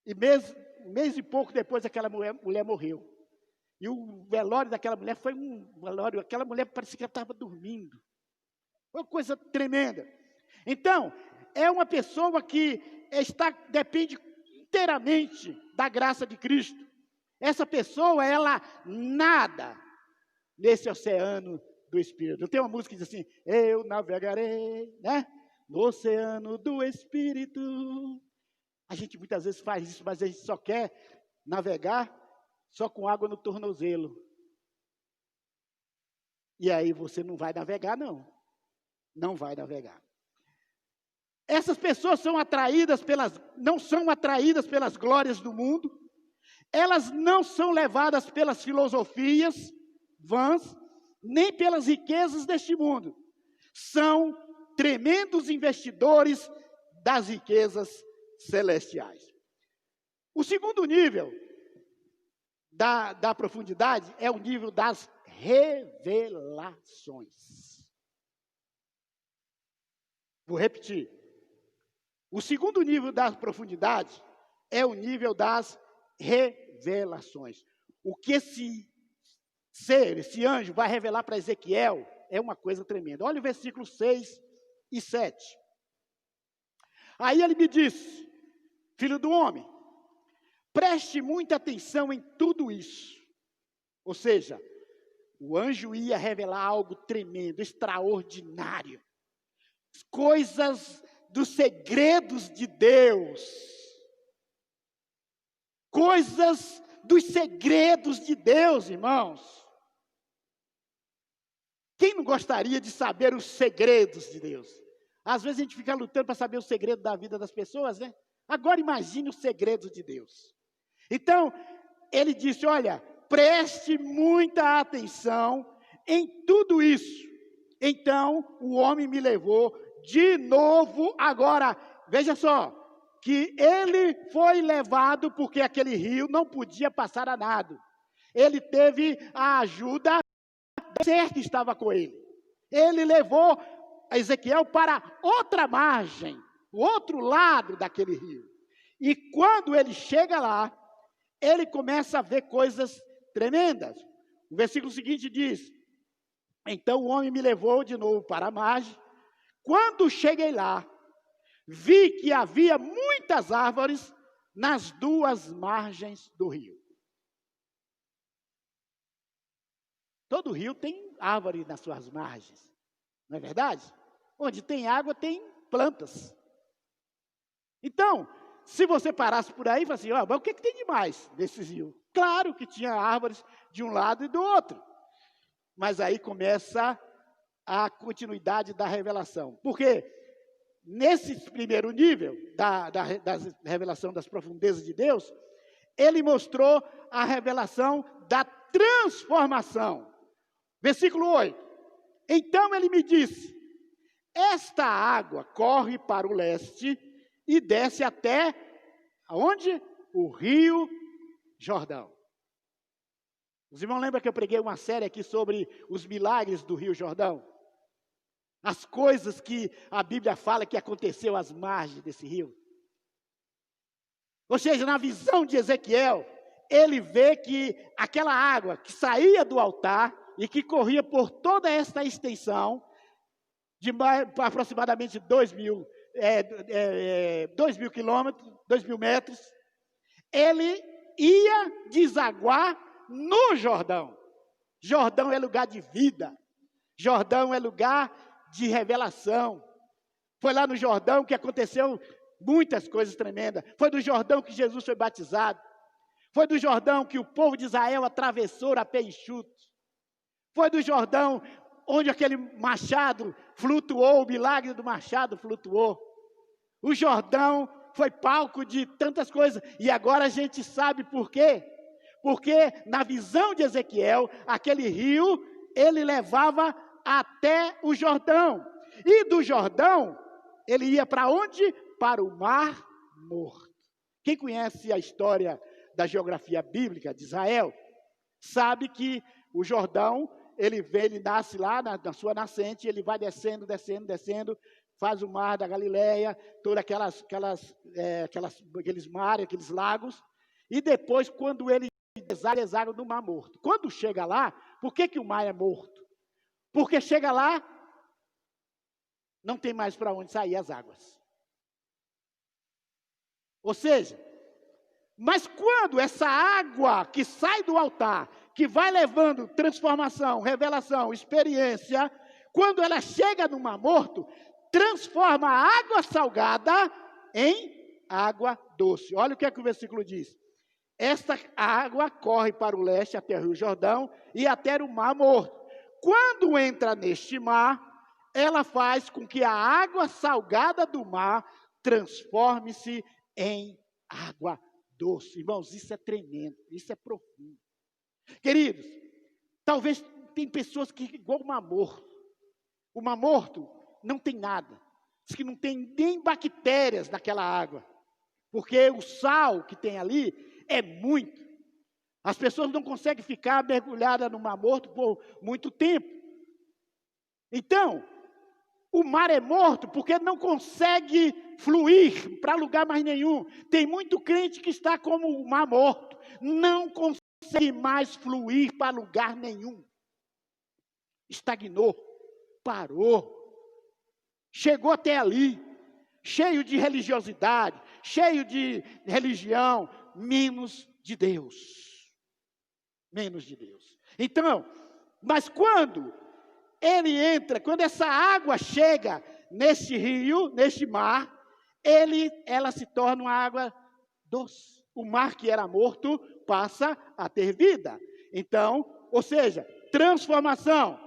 E mês e pouco depois, aquela mulher morreu. E o velório daquela mulher foi um velório, aquela mulher parecia que ela estava dormindo. Foi uma coisa tremenda. Então, é uma pessoa que depende inteiramente da graça de Cristo. Essa pessoa, ela nada nesse oceano do Espírito. Não tem uma música que diz assim: eu navegarei, no oceano do Espírito. A gente muitas vezes faz isso, mas a gente só quer navegar só com água no tornozelo. E aí você não vai navegar, não. Não vai navegar. Essas pessoas não são atraídas pelas glórias do mundo. Elas não são levadas pelas filosofias vãs, nem pelas riquezas deste mundo. São tremendos investidores das riquezas celestiais. O segundo nível da profundidade é o nível das revelações. Vou repetir. O segundo nível da profundidade é o nível das revelações. O que esse anjo vai revelar para Ezequiel é uma coisa tremenda. Olha o versículo 6 e 7. Aí ele me disse: filho do homem, preste muita atenção em tudo isso. Ou seja, o anjo ia revelar algo tremendo, extraordinário. Coisas dos segredos de Deus. Coisas dos segredos de Deus, irmãos. Quem não gostaria de saber os segredos de Deus? Às vezes a gente fica lutando para saber o segredo da vida das pessoas, né? Agora imagine os segredos de Deus. Então, ele disse: olha, preste muita atenção em tudo isso. Então, o homem me levou de novo. Agora, veja só, que ele foi levado porque aquele rio não podia passar a nado. Ele teve a ajuda do ser que estava com ele. Ele levou Ezequiel para outra margem. o outro lado daquele rio. E quando ele chega lá, ele começa a ver coisas tremendas. O versículo seguinte diz: então o homem me levou de novo para a margem. Quando cheguei lá, vi que havia muitas árvores nas duas margens do rio. Todo rio tem árvore nas suas margens, não é verdade? Onde tem água, tem plantas. Então, se você parasse por aí e falasse assim, mas o que tem de mais nesse rio? Claro que tinha árvores de um lado e do outro. Mas aí começa a continuidade da revelação. Porque nesse primeiro nível da revelação das profundezas de Deus, ele mostrou a revelação da transformação. Versículo 8. Então ele me disse, esta água corre para o leste e desce até, aonde? O rio Jordão. Os irmãos lembram que eu preguei uma série aqui sobre os milagres do rio Jordão? As coisas que a Bíblia fala que aconteceu às margens desse rio. Ou seja, na visão de Ezequiel, ele vê que aquela água que saía do altar e que corria por toda esta extensão, de aproximadamente 2.000 quilômetros, 2.000 metros, ele ia desaguar no Jordão. Jordão é lugar de vida. Jordão é lugar de revelação. Foi lá no Jordão que aconteceu muitas coisas tremendas. Foi do Jordão que Jesus foi batizado. Foi do Jordão que o povo de Israel atravessou a pé enxuto. Foi do Jordão onde aquele machado flutuou, o milagre do machado flutuou. O Jordão foi palco de tantas coisas. E agora a gente sabe por quê. Porque na visão de Ezequiel, aquele rio, ele levava até o Jordão. E do Jordão, ele ia para onde? Para o Mar Morto. Quem conhece a história da geografia bíblica de Israel, sabe que o Jordão, ele nasce lá na sua nascente, ele vai descendo, faz o mar da Galileia, todos aqueles mares, aqueles lagos, e depois, quando ele deságua no Mar Morto. Quando chega lá, por que o mar é morto? Porque chega lá, não tem mais para onde sair as águas. Ou seja, mas quando essa água que sai do altar, que vai levando transformação, revelação, experiência, quando ela chega no Mar Morto, transforma a água salgada em água doce. Olha o que é que o versículo diz. Esta água corre para o leste até o Rio Jordão e até o Mar Morto. Quando entra neste mar, ela faz com que a água salgada do mar transforme-se em água doce. Irmãos, isso é tremendo, isso é profundo. Queridos, talvez tem pessoas que, igual o Mar Morto. O Mar Morto não tem nada. Diz que não tem nem bactérias naquela água. Porque o sal que tem ali é muito. As pessoas não conseguem ficar mergulhadas no Mar Morto por muito tempo. Então, o mar é morto porque não consegue fluir para lugar mais nenhum. Tem muito crente que está como o Mar Morto. Não consegue mais fluir para lugar nenhum. Estagnou, parou. Chegou até ali, cheio de religiosidade, cheio de religião, menos de Deus. Menos de Deus. Então, mas quando ele entra, quando essa água chega nesse rio, neste mar, ela se torna uma água doce. O mar que era morto passa a ter vida. Então, ou seja, transformação.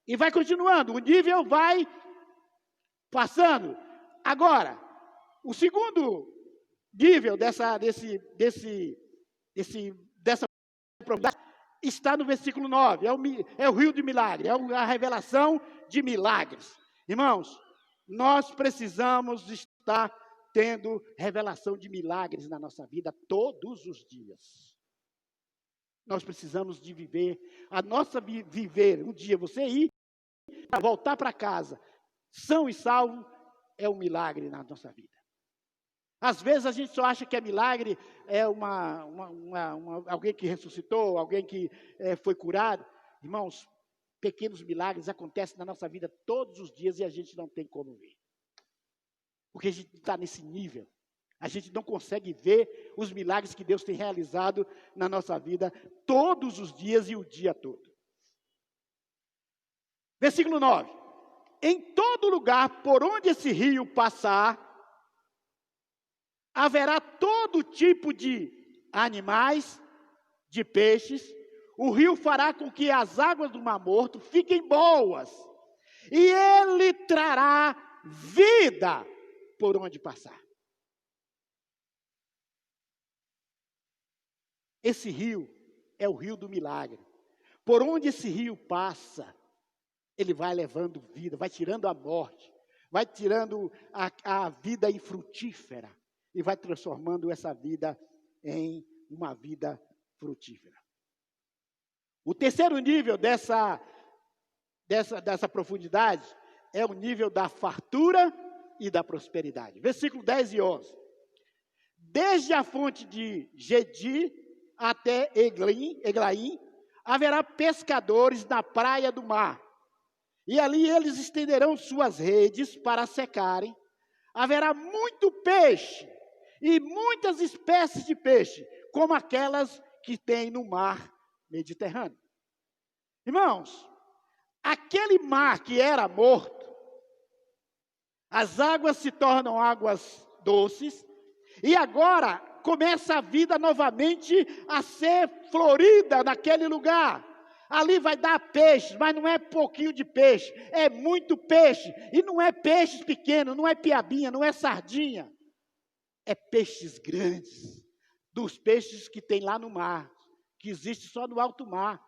E vai continuando, o nível vai passando. Agora, o segundo nível dessa profundidade está no versículo 9. É o rio de milagre, é a revelação de milagres. Irmãos, nós precisamos estar tendo revelação de milagres na nossa vida todos os dias. Nós precisamos de viver, viver um dia você ir, voltar para casa, são e salvo, é um milagre na nossa vida. Às vezes a gente só acha que é milagre, é alguém que ressuscitou, alguém que foi curado. Irmãos, pequenos milagres acontecem na nossa vida todos os dias e a gente não tem como ver. Porque a gente está nesse nível. A gente não consegue ver os milagres que Deus tem realizado na nossa vida todos os dias e o dia todo. Versículo 9. Em todo lugar por onde esse rio passar, haverá todo tipo de animais, de peixes. O rio fará com que as águas do Mar Morto fiquem boas. E ele trará vida por onde passar. Esse rio é o rio do milagre. Por onde esse rio passa, ele vai levando vida, vai tirando a morte, vai tirando a vida infrutífera e vai transformando essa vida em uma vida frutífera. O terceiro nível dessa profundidade é o nível da fartura e da prosperidade. Versículo 10 e 11. Desde a fonte de Gedi até Eglaim, haverá pescadores na praia do mar. E ali eles estenderão suas redes para secarem. Haverá muito peixe e muitas espécies de peixe, como aquelas que tem no mar Mediterrâneo. Irmãos, aquele mar que era morto, as águas se tornam águas doces, e agora começa a vida novamente a ser florida naquele lugar. Ali vai dar peixe, mas não é pouquinho de peixe, é muito peixe. E não é peixes pequenos, não é piabinha, não é sardinha. É peixes grandes, dos peixes que tem lá no mar, que existe só no alto mar.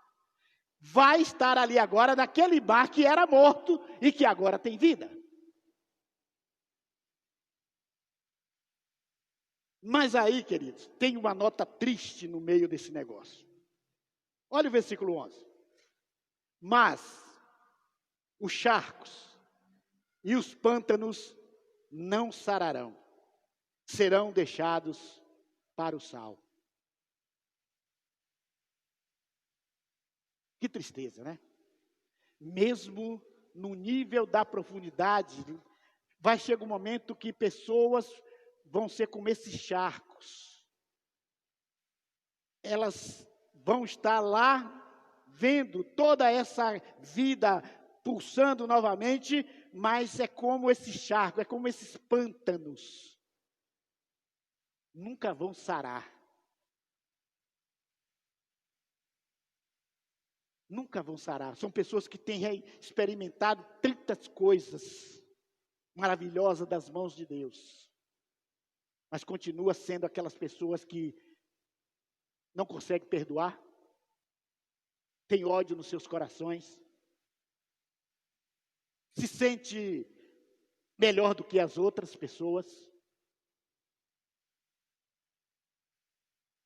Vai estar ali agora naquele mar que era morto e que agora tem vida. Mas aí, queridos, tem uma nota triste no meio desse negócio. Olha o versículo 11. Mas os charcos e os pântanos não sararão, serão deixados para o sal. Que tristeza, né? Mesmo no nível da profundidade, vai chegar um momento que pessoas vão ser como esses charcos. Elas vão estar lá vendo toda essa vida pulsando novamente, mas é como esse charco, é como esses pântanos. Nunca vão sarar. Nunca vão sarar. São pessoas que têm experimentado tantas coisas maravilhosas das mãos de Deus. Mas continua sendo aquelas pessoas que não conseguem perdoar, têm ódio nos seus corações, se sente melhor do que as outras pessoas.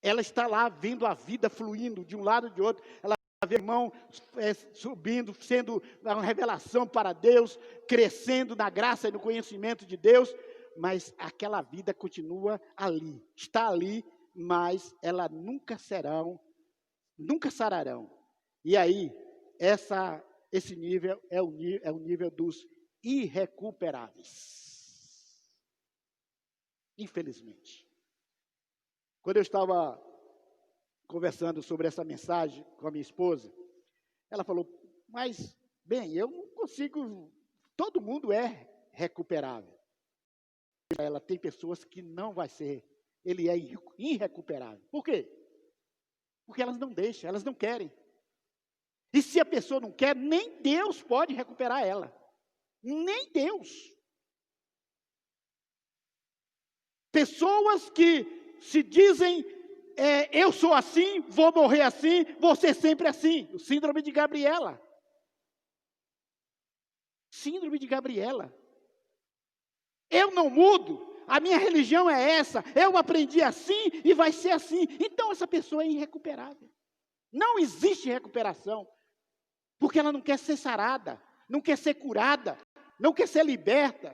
Ela está lá vendo a vida fluindo de um lado e de outro, ela vê o irmão subindo, sendo uma revelação para Deus, crescendo na graça e no conhecimento de Deus, mas aquela vida continua ali, está ali, mas ela nunca sararão. E aí, esse nível é o nível dos irrecuperáveis. Infelizmente. Quando eu estava conversando sobre essa mensagem com a minha esposa, ela falou, mas, bem, eu não consigo, todo mundo é recuperável. Ela tem pessoas que não vai ser, ele é irrecuperável. Por quê? Porque elas não deixam, elas não querem. E se a pessoa não quer, nem Deus pode recuperar ela. Nem Deus. Pessoas que se dizem, eu sou assim, vou morrer assim, vou ser sempre assim. O síndrome de Gabriela. Síndrome de Gabriela. Eu não mudo, a minha religião é essa, eu aprendi assim e vai ser assim. Então essa pessoa é irrecuperável. Não existe recuperação, porque ela não quer ser sarada, não quer ser curada, não quer ser liberta.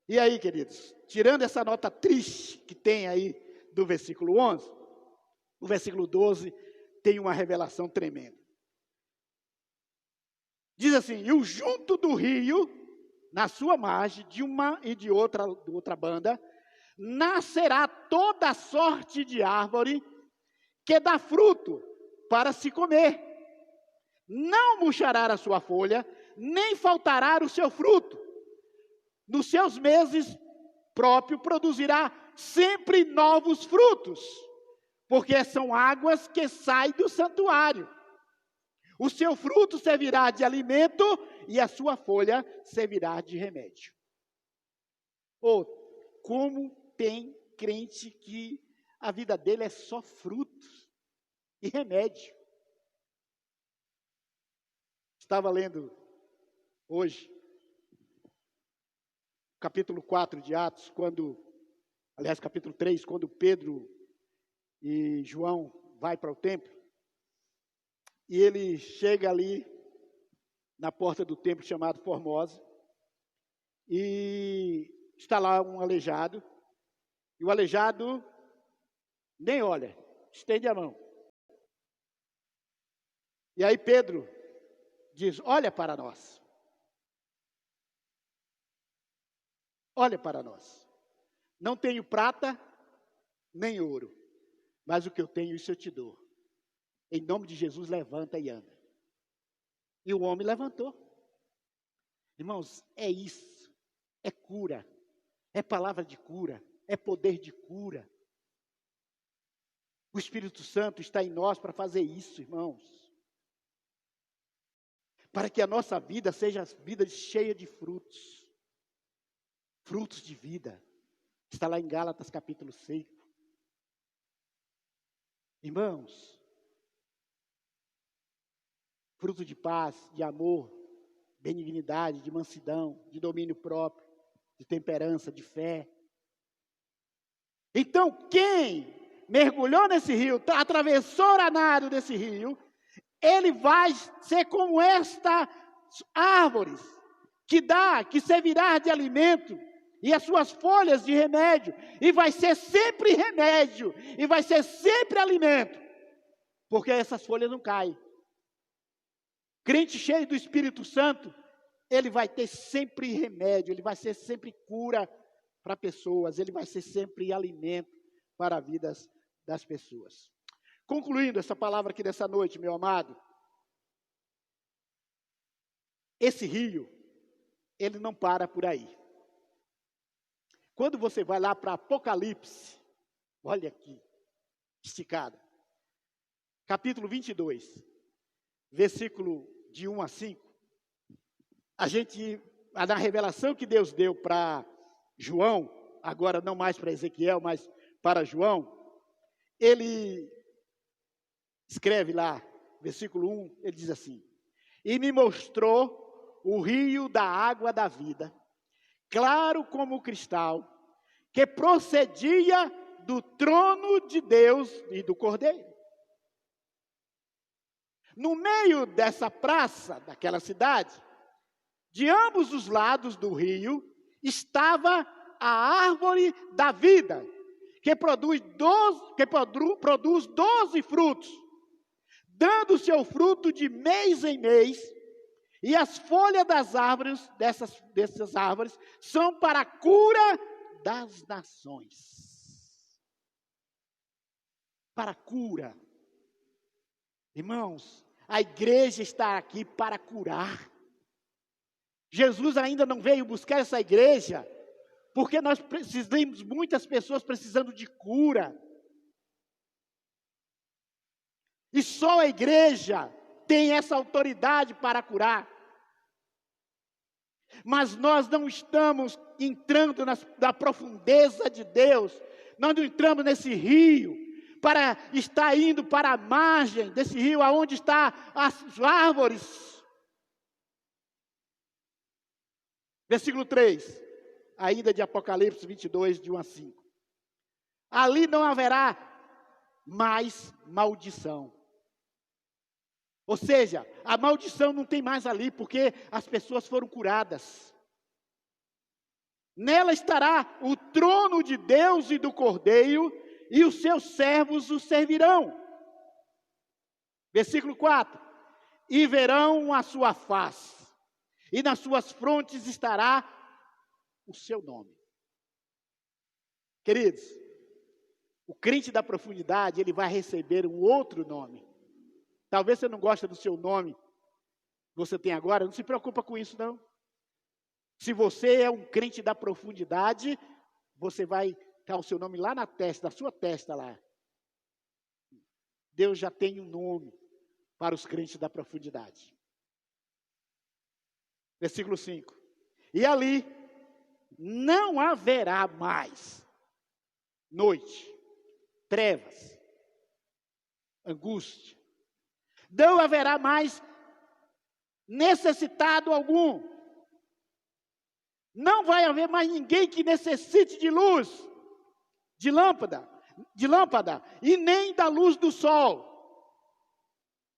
E aí, queridos, tirando essa nota triste que tem aí do versículo 11, o versículo 12 tem uma revelação tremenda. Diz assim: e o junto do rio, na sua margem, de uma e de outra banda, nascerá toda sorte de árvore que dá fruto para se comer. Não murchará a sua folha, nem faltará o seu fruto. Nos seus meses próprio produzirá sempre novos frutos, porque são águas que saem do santuário. O seu fruto servirá de alimento e a sua folha servirá de remédio. Como tem crente que a vida dele é só frutos e remédio. Estava lendo hoje capítulo 4 de Atos, capítulo 3, quando Pedro e João vai para o templo, e ele chega ali na porta do templo chamado Formosa, e está lá um aleijado, e o aleijado nem olha, estende a mão. E aí Pedro diz: olha para nós. Olha para nós. Não tenho prata nem ouro, mas o que eu tenho, isso eu te dou. Em nome de Jesus, levanta e anda. E o homem levantou. Irmãos, é isso. É cura. É palavra de cura. É poder de cura. O Espírito Santo está em nós para fazer isso, irmãos. Para que a nossa vida seja vida cheia de frutos. Frutos de vida. Está lá em Gálatas capítulo 5. Irmãos, fruto de paz, de amor, benignidade, de mansidão, de domínio próprio, de temperança, de fé. Então, quem mergulhou nesse rio, atravessou a nado desse rio, ele vai ser como estas árvores, que servirá de alimento, e as suas folhas de remédio, e vai ser sempre remédio, e vai ser sempre alimento, porque essas folhas não caem. Crente cheio do Espírito Santo, ele vai ter sempre remédio, ele vai ser sempre cura para pessoas, ele vai ser sempre alimento para a vida das pessoas. Concluindo essa palavra aqui dessa noite, meu amado, esse rio, ele não para por aí. Quando você vai lá para Apocalipse, olha aqui, esticada, capítulo 22, versículo de 1 a 5, na revelação que Deus deu para João, agora não mais para Ezequiel, mas para João, ele escreve lá, versículo 1, ele diz assim: e me mostrou o rio da água da vida, claro como o cristal, que procedia do trono de Deus e do Cordeiro. No meio dessa praça, daquela cidade, de ambos os lados do rio, estava a árvore da vida, que produz 12 frutos, dando seu fruto de mês em mês, e as folhas das árvores, dessas árvores, são para a cura das nações. Para a cura. Irmãos, a igreja está aqui para curar. Jesus ainda não veio buscar essa igreja, porque nós precisamos, muitas pessoas precisando de cura. E só a igreja tem essa autoridade para curar. Mas nós não estamos entrando na profundeza de Deus. Nós não entramos nesse rio para estar indo para a margem desse rio, aonde estão as árvores. Versículo 3, ainda de Apocalipse 22, de 1 a 5. Ali não haverá mais maldição. Ou seja, a maldição não tem mais ali, porque as pessoas foram curadas. Nela estará o trono de Deus e do Cordeiro, e os seus servos o servirão. Versículo 4. E verão a sua face, e nas suas frontes estará o seu nome. Queridos, o crente da profundidade, ele vai receber um outro nome. Talvez você não goste do seu nome que você tem agora, não se preocupa com isso não. Se você é um crente da profundidade, você vai ter o seu nome lá na testa, na sua testa lá. Deus já tem um nome para os crentes da profundidade. Versículo 5. E ali não haverá mais noite, trevas, angústia. Não haverá mais necessitado algum. Não vai haver mais ninguém que necessite de luz, de lâmpada, e nem da luz do sol.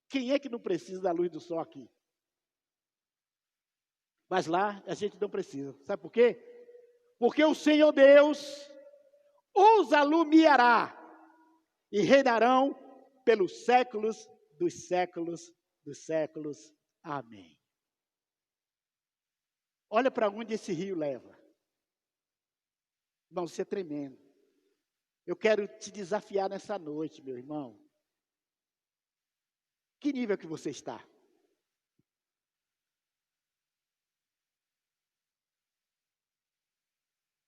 Quem é que não precisa da luz do sol aqui? Mas lá a gente não precisa. Sabe por quê? Porque o Senhor Deus os alumiará e reinarão pelos séculos dos séculos dos séculos. Amém. Olha para onde esse rio leva. Irmão, isso é tremendo. Eu quero te desafiar nessa noite, meu irmão. Que nível que você está?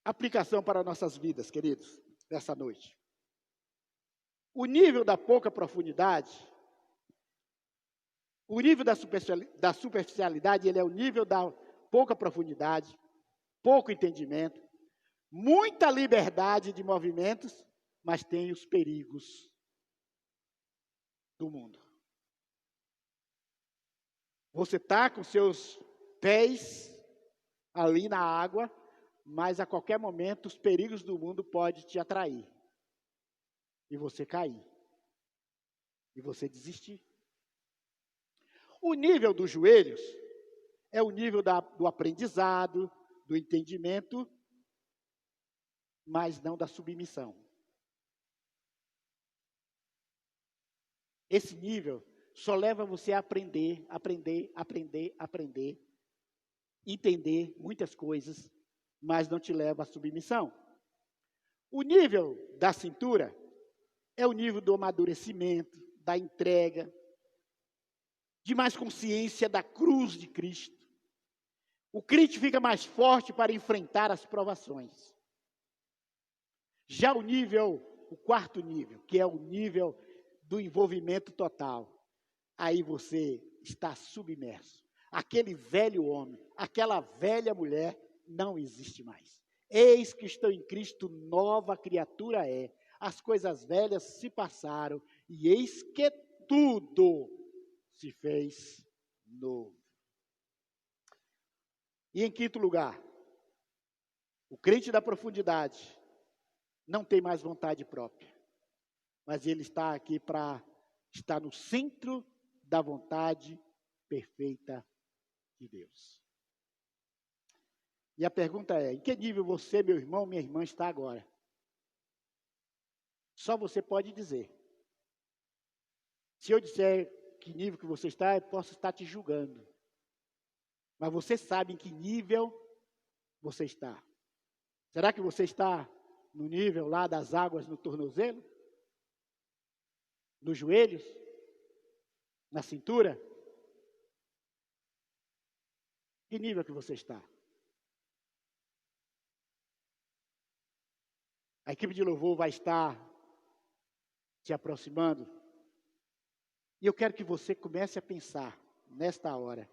Aplicação para nossas vidas, queridos, nessa noite. O nível da pouca profundidade, o nível da superficialidade, ele é o nível da pouca profundidade, pouco entendimento, muita liberdade de movimentos, mas tem os perigos do mundo. Você está com seus pés ali na água, mas a qualquer momento os perigos do mundo podem te atrair. E você cair. E você desistir. O nível dos joelhos é o nível do aprendizado, do entendimento, mas não da submissão. Esse nível só leva você a aprender, entender muitas coisas, mas não te leva à submissão. O nível da cintura é o nível do amadurecimento, da entrega, de mais consciência da cruz de Cristo. O crente fica mais forte para enfrentar as provações. Já o quarto nível, que é o nível do envolvimento total, aí você está submerso. Aquele velho homem, aquela velha mulher, não existe mais. Eis que estou em Cristo, nova criatura é. As coisas velhas se passaram, e eis que tudo se fez novo. E em quinto lugar, o crente da profundidade não tem mais vontade própria, mas ele está aqui para estar no centro da vontade perfeita de Deus. E a pergunta é, em que nível você, meu irmão, minha irmã, está agora? Só você pode dizer. Se eu disser que nível que você está, eu posso estar te julgando. Mas você sabe em que nível você está. Será que você está no nível lá das águas no tornozelo? Nos joelhos? Na cintura? Que nível que você está? A equipe de louvor vai estar se aproximando. E eu quero que você comece a pensar, nesta hora,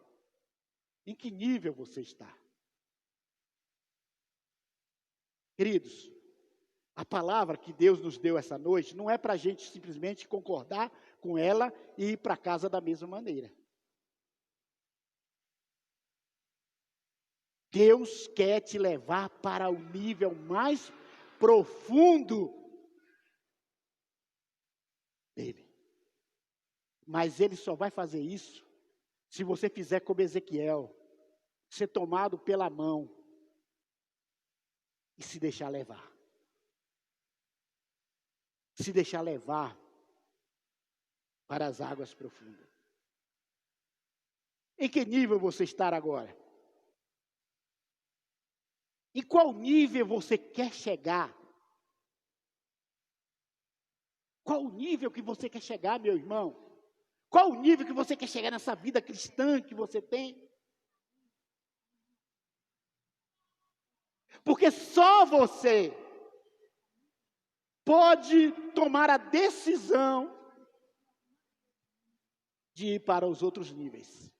em que nível você está. Queridos, a palavra que Deus nos deu essa noite não é para a gente simplesmente concordar com ela e ir para casa da mesma maneira. Deus quer te levar para o nível mais profundo dele. Mas ele só vai fazer isso se você fizer como Ezequiel, ser tomado pela mão e se deixar levar. Se deixar levar para as águas profundas. Em que nível você está agora? Em qual nível você quer chegar? Qual o nível que você quer chegar, meu irmão? Qual o nível que você quer chegar nessa vida cristã que você tem? Porque só você pode tomar a decisão de ir para os outros níveis.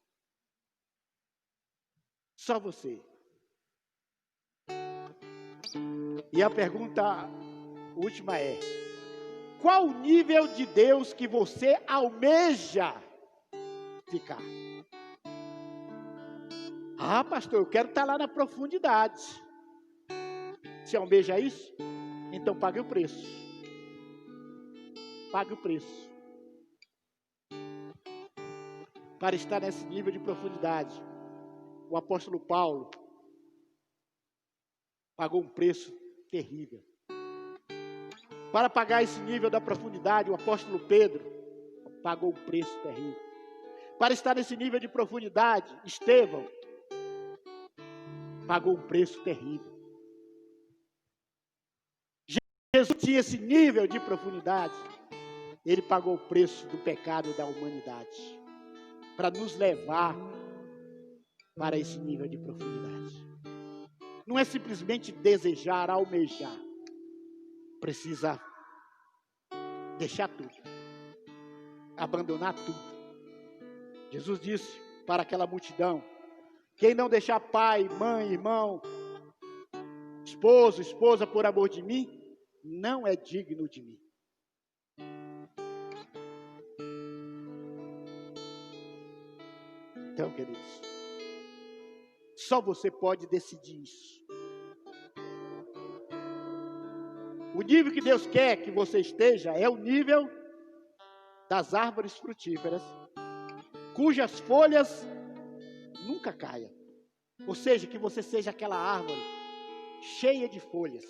Só você. E a pergunta última é: qual o nível de Deus que você almeja ficar? Ah, pastor, eu quero estar lá na profundidade. Você almeja isso? Então pague o preço. Pague o preço. Para estar nesse nível de profundidade, o apóstolo Paulo pagou um preço terrível. Para pagar esse nível da profundidade, o apóstolo Pedro pagou um preço terrível. Para estar nesse nível de profundidade, Estevão pagou um preço terrível. Jesus tinha esse nível de profundidade. Ele pagou o preço do pecado da humanidade para nos levar para esse nível de profundidade. Não é simplesmente desejar, almejar. Precisa deixar tudo. Abandonar tudo. Jesus disse para aquela multidão: quem não deixar pai, mãe, irmão, esposo, esposa por amor de mim, não é digno de mim. Então, queridos, só você pode decidir isso. O nível que Deus quer que você esteja é o nível das árvores frutíferas, cujas folhas nunca caiam. Ou seja, que você seja aquela árvore cheia de folhas,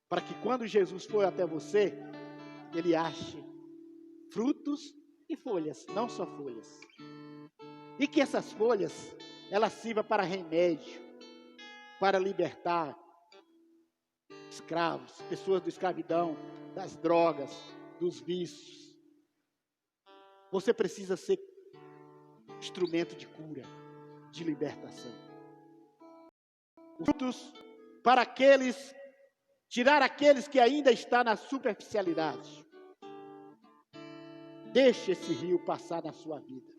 para que quando Jesus for até você, ele ache frutos e folhas, não só folhas. E que essas folhas, elas sirvam para remédio, para libertar escravos, pessoas da escravidão, das drogas, dos vícios. Você precisa ser instrumento de cura, de libertação. Os frutos para aqueles, tirar aqueles que ainda estão na superficialidade. Deixe esse rio passar na sua vida.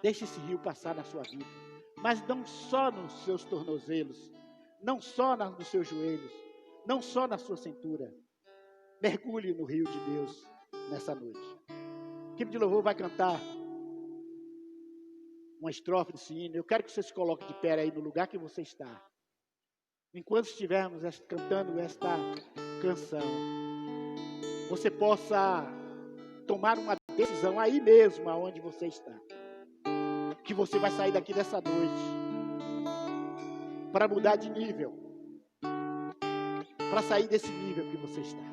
Deixe esse rio passar na sua vida. Mas não só nos seus tornozelos, não só nos seus joelhos, não só na sua cintura. Mergulhe no rio de Deus nessa noite. A equipe de louvor vai cantar uma estrofe desse hino. Eu quero que você se coloque de pé aí no lugar que você está. Enquanto estivermos cantando esta canção, você possa tomar uma decisão aí mesmo, aonde você está. Que você vai sair daqui dessa noite para mudar de nível, para sair desse nível que você está.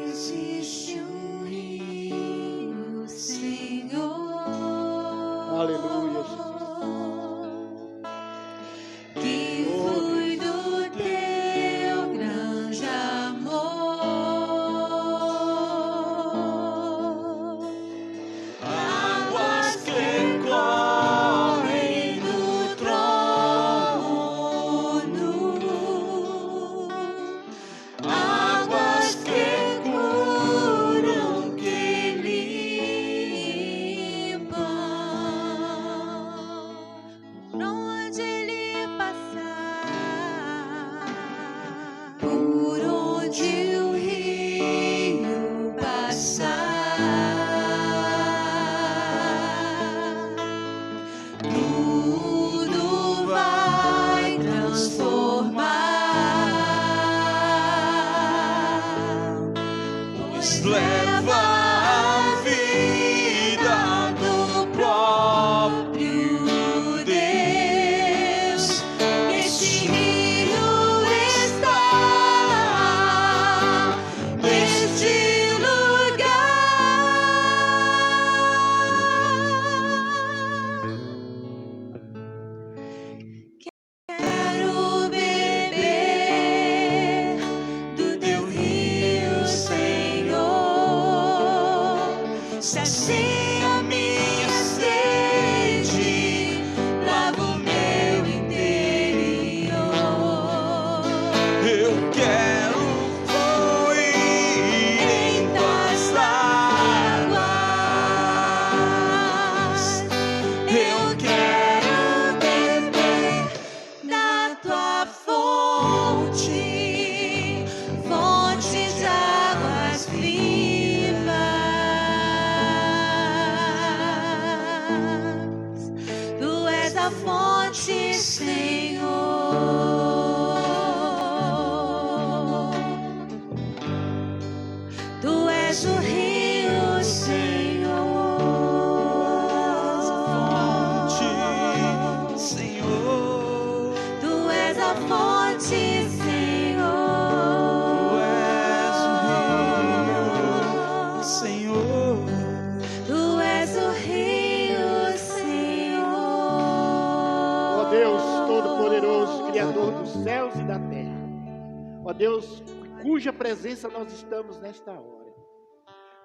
Existe um rio, Senhor. Aleluia, Jesus. Que flui do teu grande amor. leva a vida do próprio Deus. Este rio está neste lugar. Quero beber do teu rio, Senhor. Sacia minha sede, lava o meu interior. Eu quero fluir em tuas águas. Eu quero beber da tua fonte, fonte de águas vivas. Tu és a fonte, Senhor. Tu és o rio, Senhor. Senhor. Tu és a fonte, Senhor. Tu és o rio, Senhor. Tu és o rio, Senhor. Ó Deus Todo-Poderoso, Criador dos céus e da terra. Ó Deus, cuja presença nós estamos nesta hora.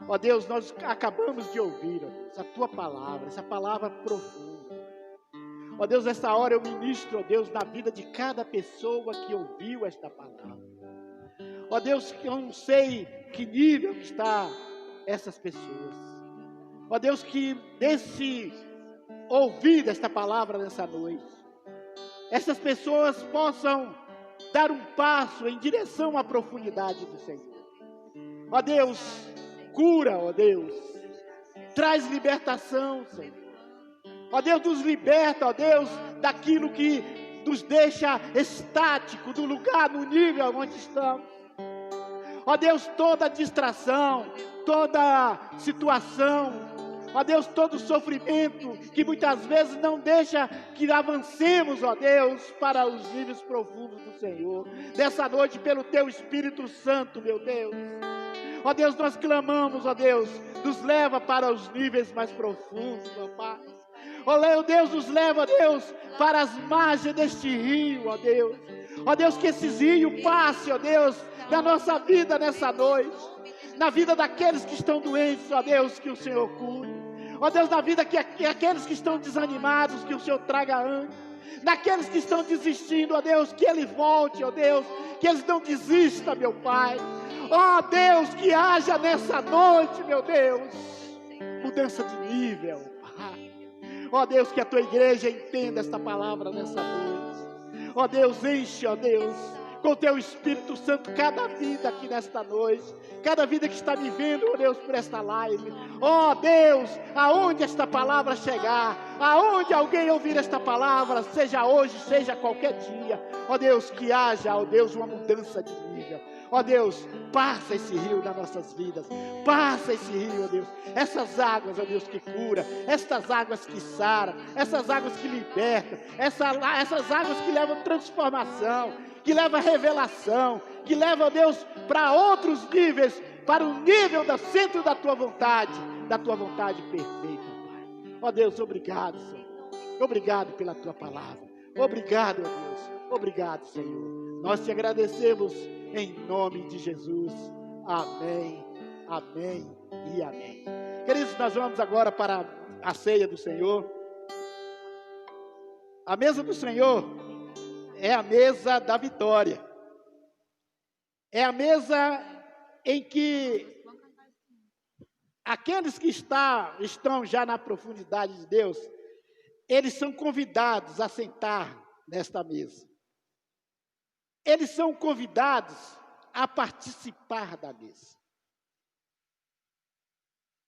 Ó Deus, nós acabamos de ouvir, ó Deus, a tua palavra, essa palavra profunda. Ó Deus, nesta hora eu ministro, ó Deus, na vida de cada pessoa que ouviu esta palavra. Ó Deus, eu não sei que nível que está essas pessoas. Ó Deus, que desse ouvir esta palavra nessa noite, essas pessoas possam dar um passo em direção à profundidade do Senhor. Ó Deus, cura, ó Deus, traz libertação, Senhor. Ó Deus, nos liberta, ó Deus, daquilo que nos deixa estático, do lugar, no nível onde estamos. Ó Deus, toda distração, toda situação, ó Deus, todo sofrimento que muitas vezes não deixa que avancemos, ó Deus, para os níveis profundos do Senhor. Nessa noite, pelo Teu Espírito Santo, meu Deus. Ó Deus, nós clamamos, ó Deus, nos leva para os níveis mais profundos, ó Pai. Ó Deus, nos leva, ó Deus, para as margens deste rio, ó Deus. Ó Deus, que esse rio passe, ó Deus, na nossa vida nessa noite. Na vida daqueles que estão doentes, ó Deus, que o Senhor cure. Ó Deus, na vida que aqueles que estão desanimados, que o Senhor traga ânimo. Naqueles que estão desistindo, ó Deus, que Ele volte, ó Deus, que eles não desistam, meu Pai. Ó Deus, que haja nessa noite, meu Deus, mudança de nível, Pai. Ó Deus, que a Tua igreja entenda esta palavra nessa noite. Ó Deus, enche, ó Deus, com Teu Espírito Santo cada vida aqui nesta noite. Cada vida que está me vendo, ó Deus, por esta live. Ó Deus, aonde esta palavra chegar, aonde alguém ouvir esta palavra, seja hoje, seja qualquer dia. Ó Deus, que haja, ó Deus, uma mudança de nível. Ó Deus, passa esse rio nas nossas vidas. Passa esse rio, ó Deus. Essas águas, ó Deus, que cura. Essas águas que saram. Essas águas que libertam. Essas águas que levam transformação. Que levam revelação. Que levam, ó Deus, para outros níveis. Para o nível do centro da Tua vontade. Da Tua vontade perfeita, Pai. Ó Deus, obrigado, Senhor. Obrigado pela Tua palavra. Obrigado, ó Deus. Obrigado, Senhor. Nós te agradecemos em nome de Jesus. Amém, amém e amém. Queridos, nós vamos agora para a ceia do Senhor. A mesa do Senhor é a mesa da vitória. É a mesa em que aqueles que estão já na profundidade de Deus, eles são convidados a sentar nesta mesa. Eles são convidados a participar da mesa.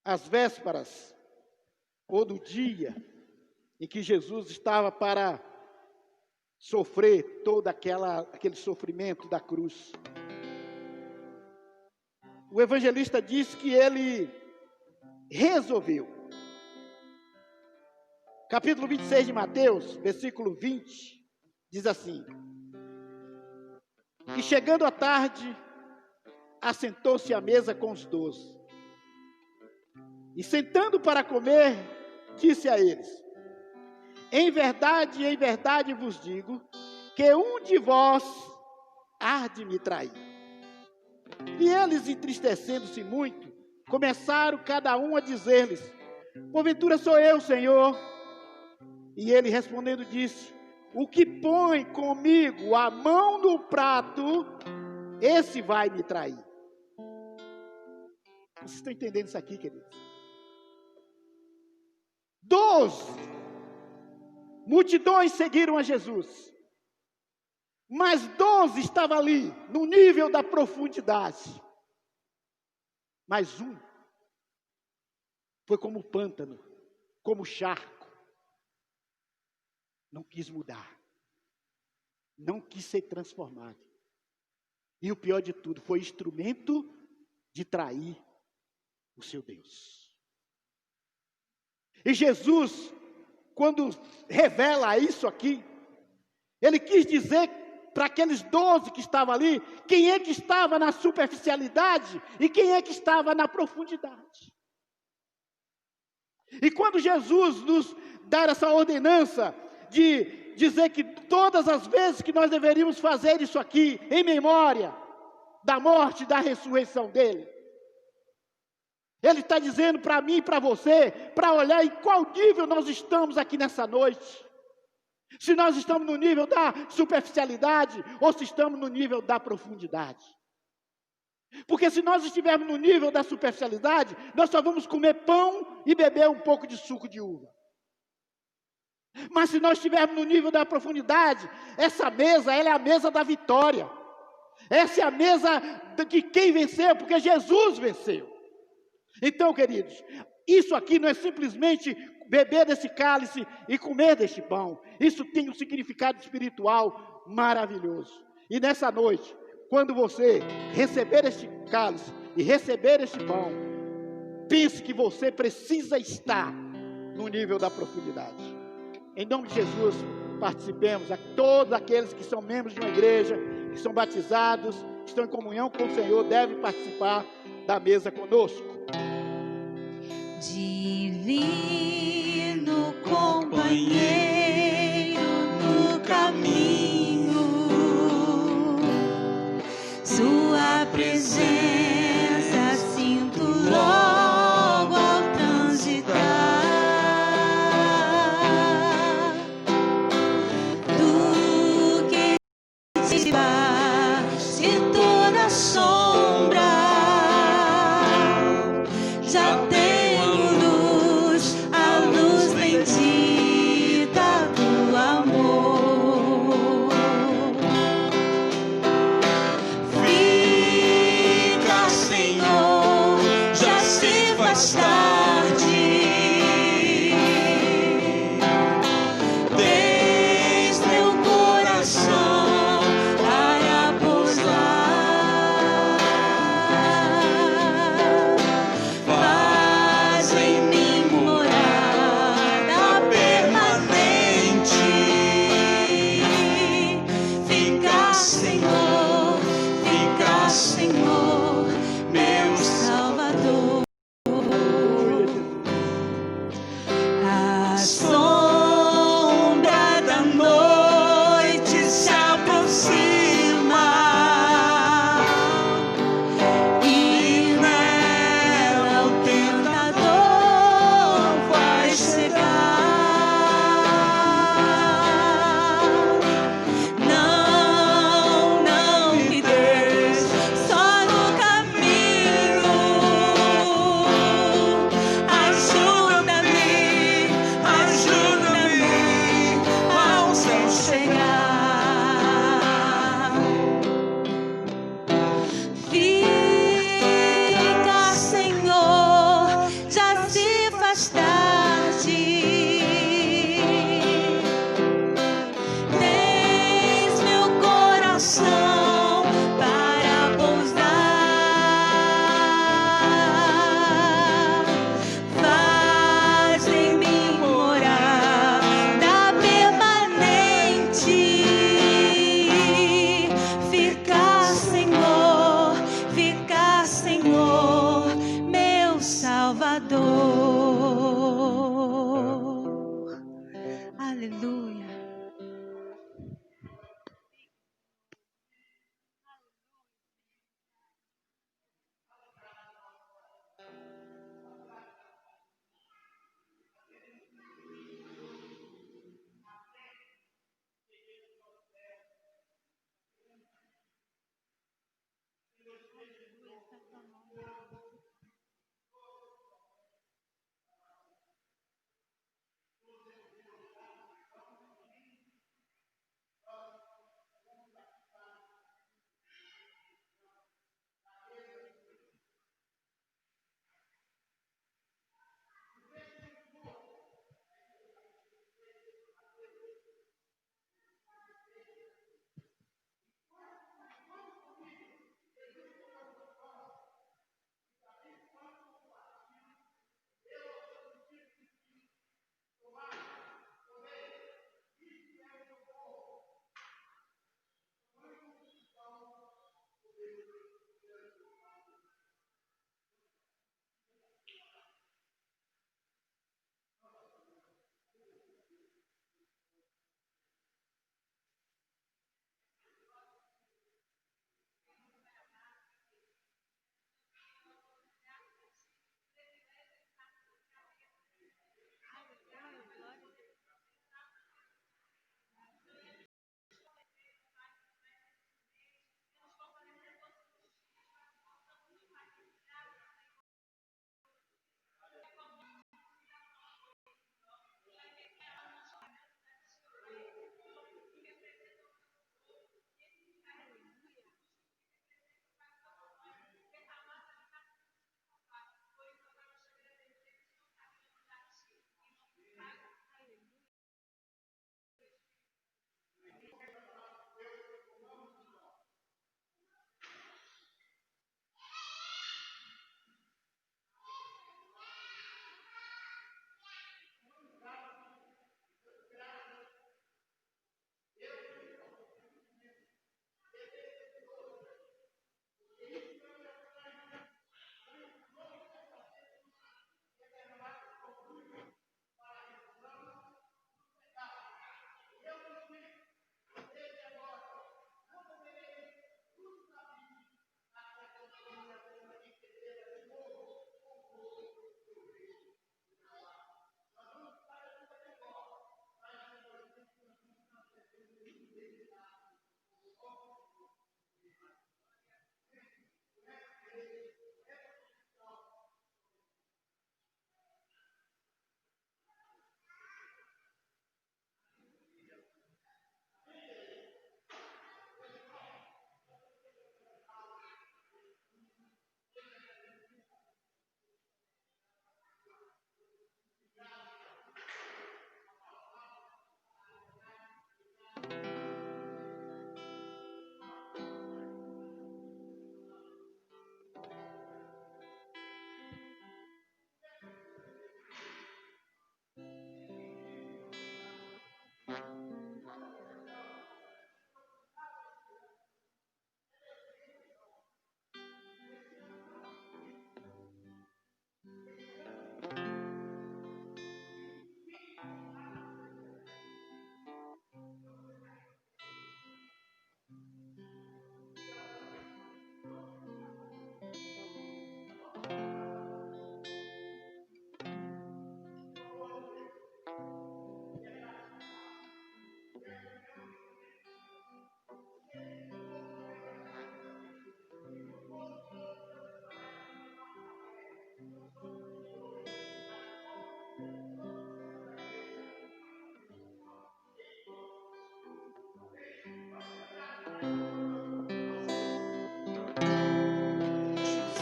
Às vésperas, ou do dia em que Jesus estava para sofrer todo aquele sofrimento da cruz, o evangelista diz que ele resolveu. Capítulo 26 de Mateus, versículo 20, diz assim: e chegando à tarde, assentou-se à mesa com os 12. E sentando para comer, disse a eles: em verdade vos digo, que um de vós há de me trair. E eles, entristecendo-se muito, começaram cada um a dizer-lhes: porventura sou eu, Senhor? E ele respondendo disse: o que põe comigo a mão no prato, esse vai me trair. Vocês estão entendendo isso aqui, queridos? 12 multidões seguiram a Jesus, mas 12 estavam ali, no nível da profundidade. Mas um foi como pântano, como charco. Não quis mudar, não quis ser transformado. E o pior de tudo, foi instrumento de trair o seu Deus. E Jesus, quando revela isso aqui, ele quis dizer para aqueles 12 que estavam ali, quem é que estava na superficialidade e quem é que estava na profundidade. E quando Jesus nos dá essa ordenança de dizer que todas as vezes que nós deveríamos fazer isso aqui, em memória da morte e da ressurreição dele, ele está dizendo para mim e para você, para olhar em qual nível nós estamos aqui nessa noite. Se nós estamos no nível da superficialidade ou se estamos no nível da profundidade. Porque se nós estivermos no nível da superficialidade, nós só vamos comer pão e beber um pouco de suco de uva. Mas se nós estivermos no nível da profundidade, essa mesa, ela é a mesa da vitória. Essa é a mesa de quem venceu, porque Jesus venceu. Então, queridos, isso aqui não é simplesmente beber desse cálice e comer deste pão. Isso tem um significado espiritual maravilhoso. E nessa noite, quando você receber este cálice e receber este pão, pense que você precisa estar no nível da profundidade. Em nome de Jesus, participemos. A todos aqueles que são membros de uma igreja, que são batizados, que estão em comunhão com o Senhor, devem participar da mesa conosco. Divino companheiro no caminho, sua presença sinto logo ao transitar. Tu que te vas em toda sombra, já tenho luz, a luz bendita do amor. Fica, Senhor, já se faz tarde. Desde meu coração para pousar.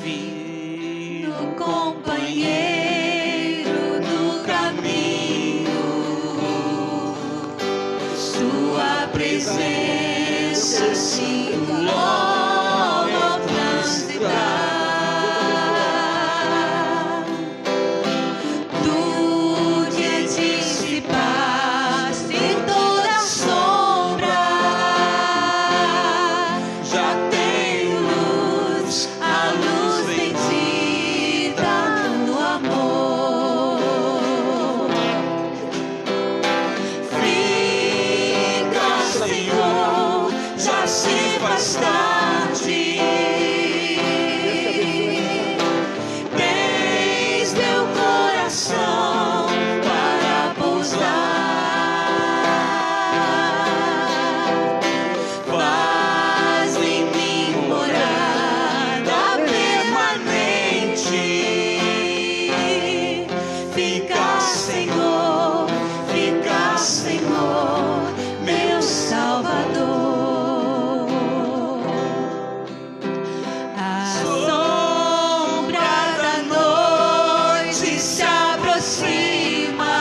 no companheiro do caminho, sua presença sinto logo ao transitar. Tu que dissipaste toda sombra, já tenho luz, a luz bendita no amor. Fica, Senhor, já se faz tarde. Tens teu coração para pousar. Faz em mim morada permanente. Fica, Senhor, meu Salvador. A sombra da noite se aproxima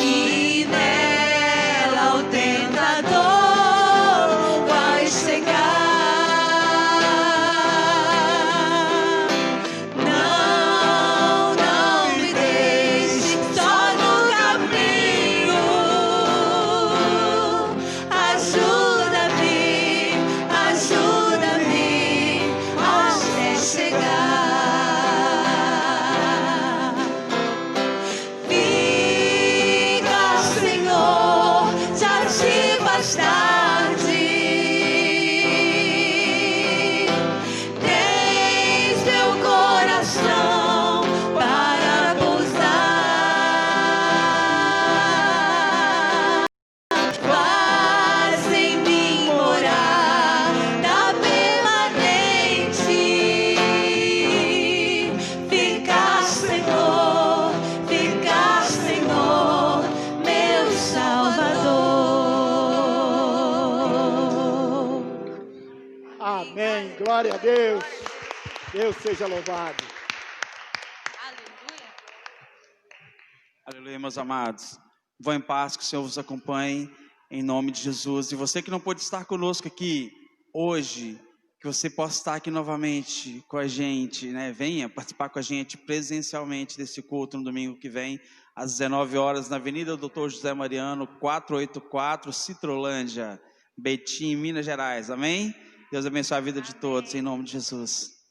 e nela o tentador vai chegar. Não me deixe só no caminho. Ajuda-me até chegar. Fica, Senhor, já te faz tarde. Tens teu coração para pousar. Faz em mim morada permanente. Fica, Senhor, meu Salvador. Amém. Glória a Deus. Deus seja louvado. Aleluia, meus amados. Vão em paz, que o Senhor vos acompanhe, em nome de Jesus. E você que não pôde estar conosco aqui hoje, que você possa estar aqui novamente com a gente, né? Venha participar com a gente presencialmente desse culto no domingo que vem, às 19 horas, na Avenida Dr. José Mariano, 484, Citrolândia, Betim, Minas Gerais. Amém? Deus abençoe a vida de todos, em nome de Jesus.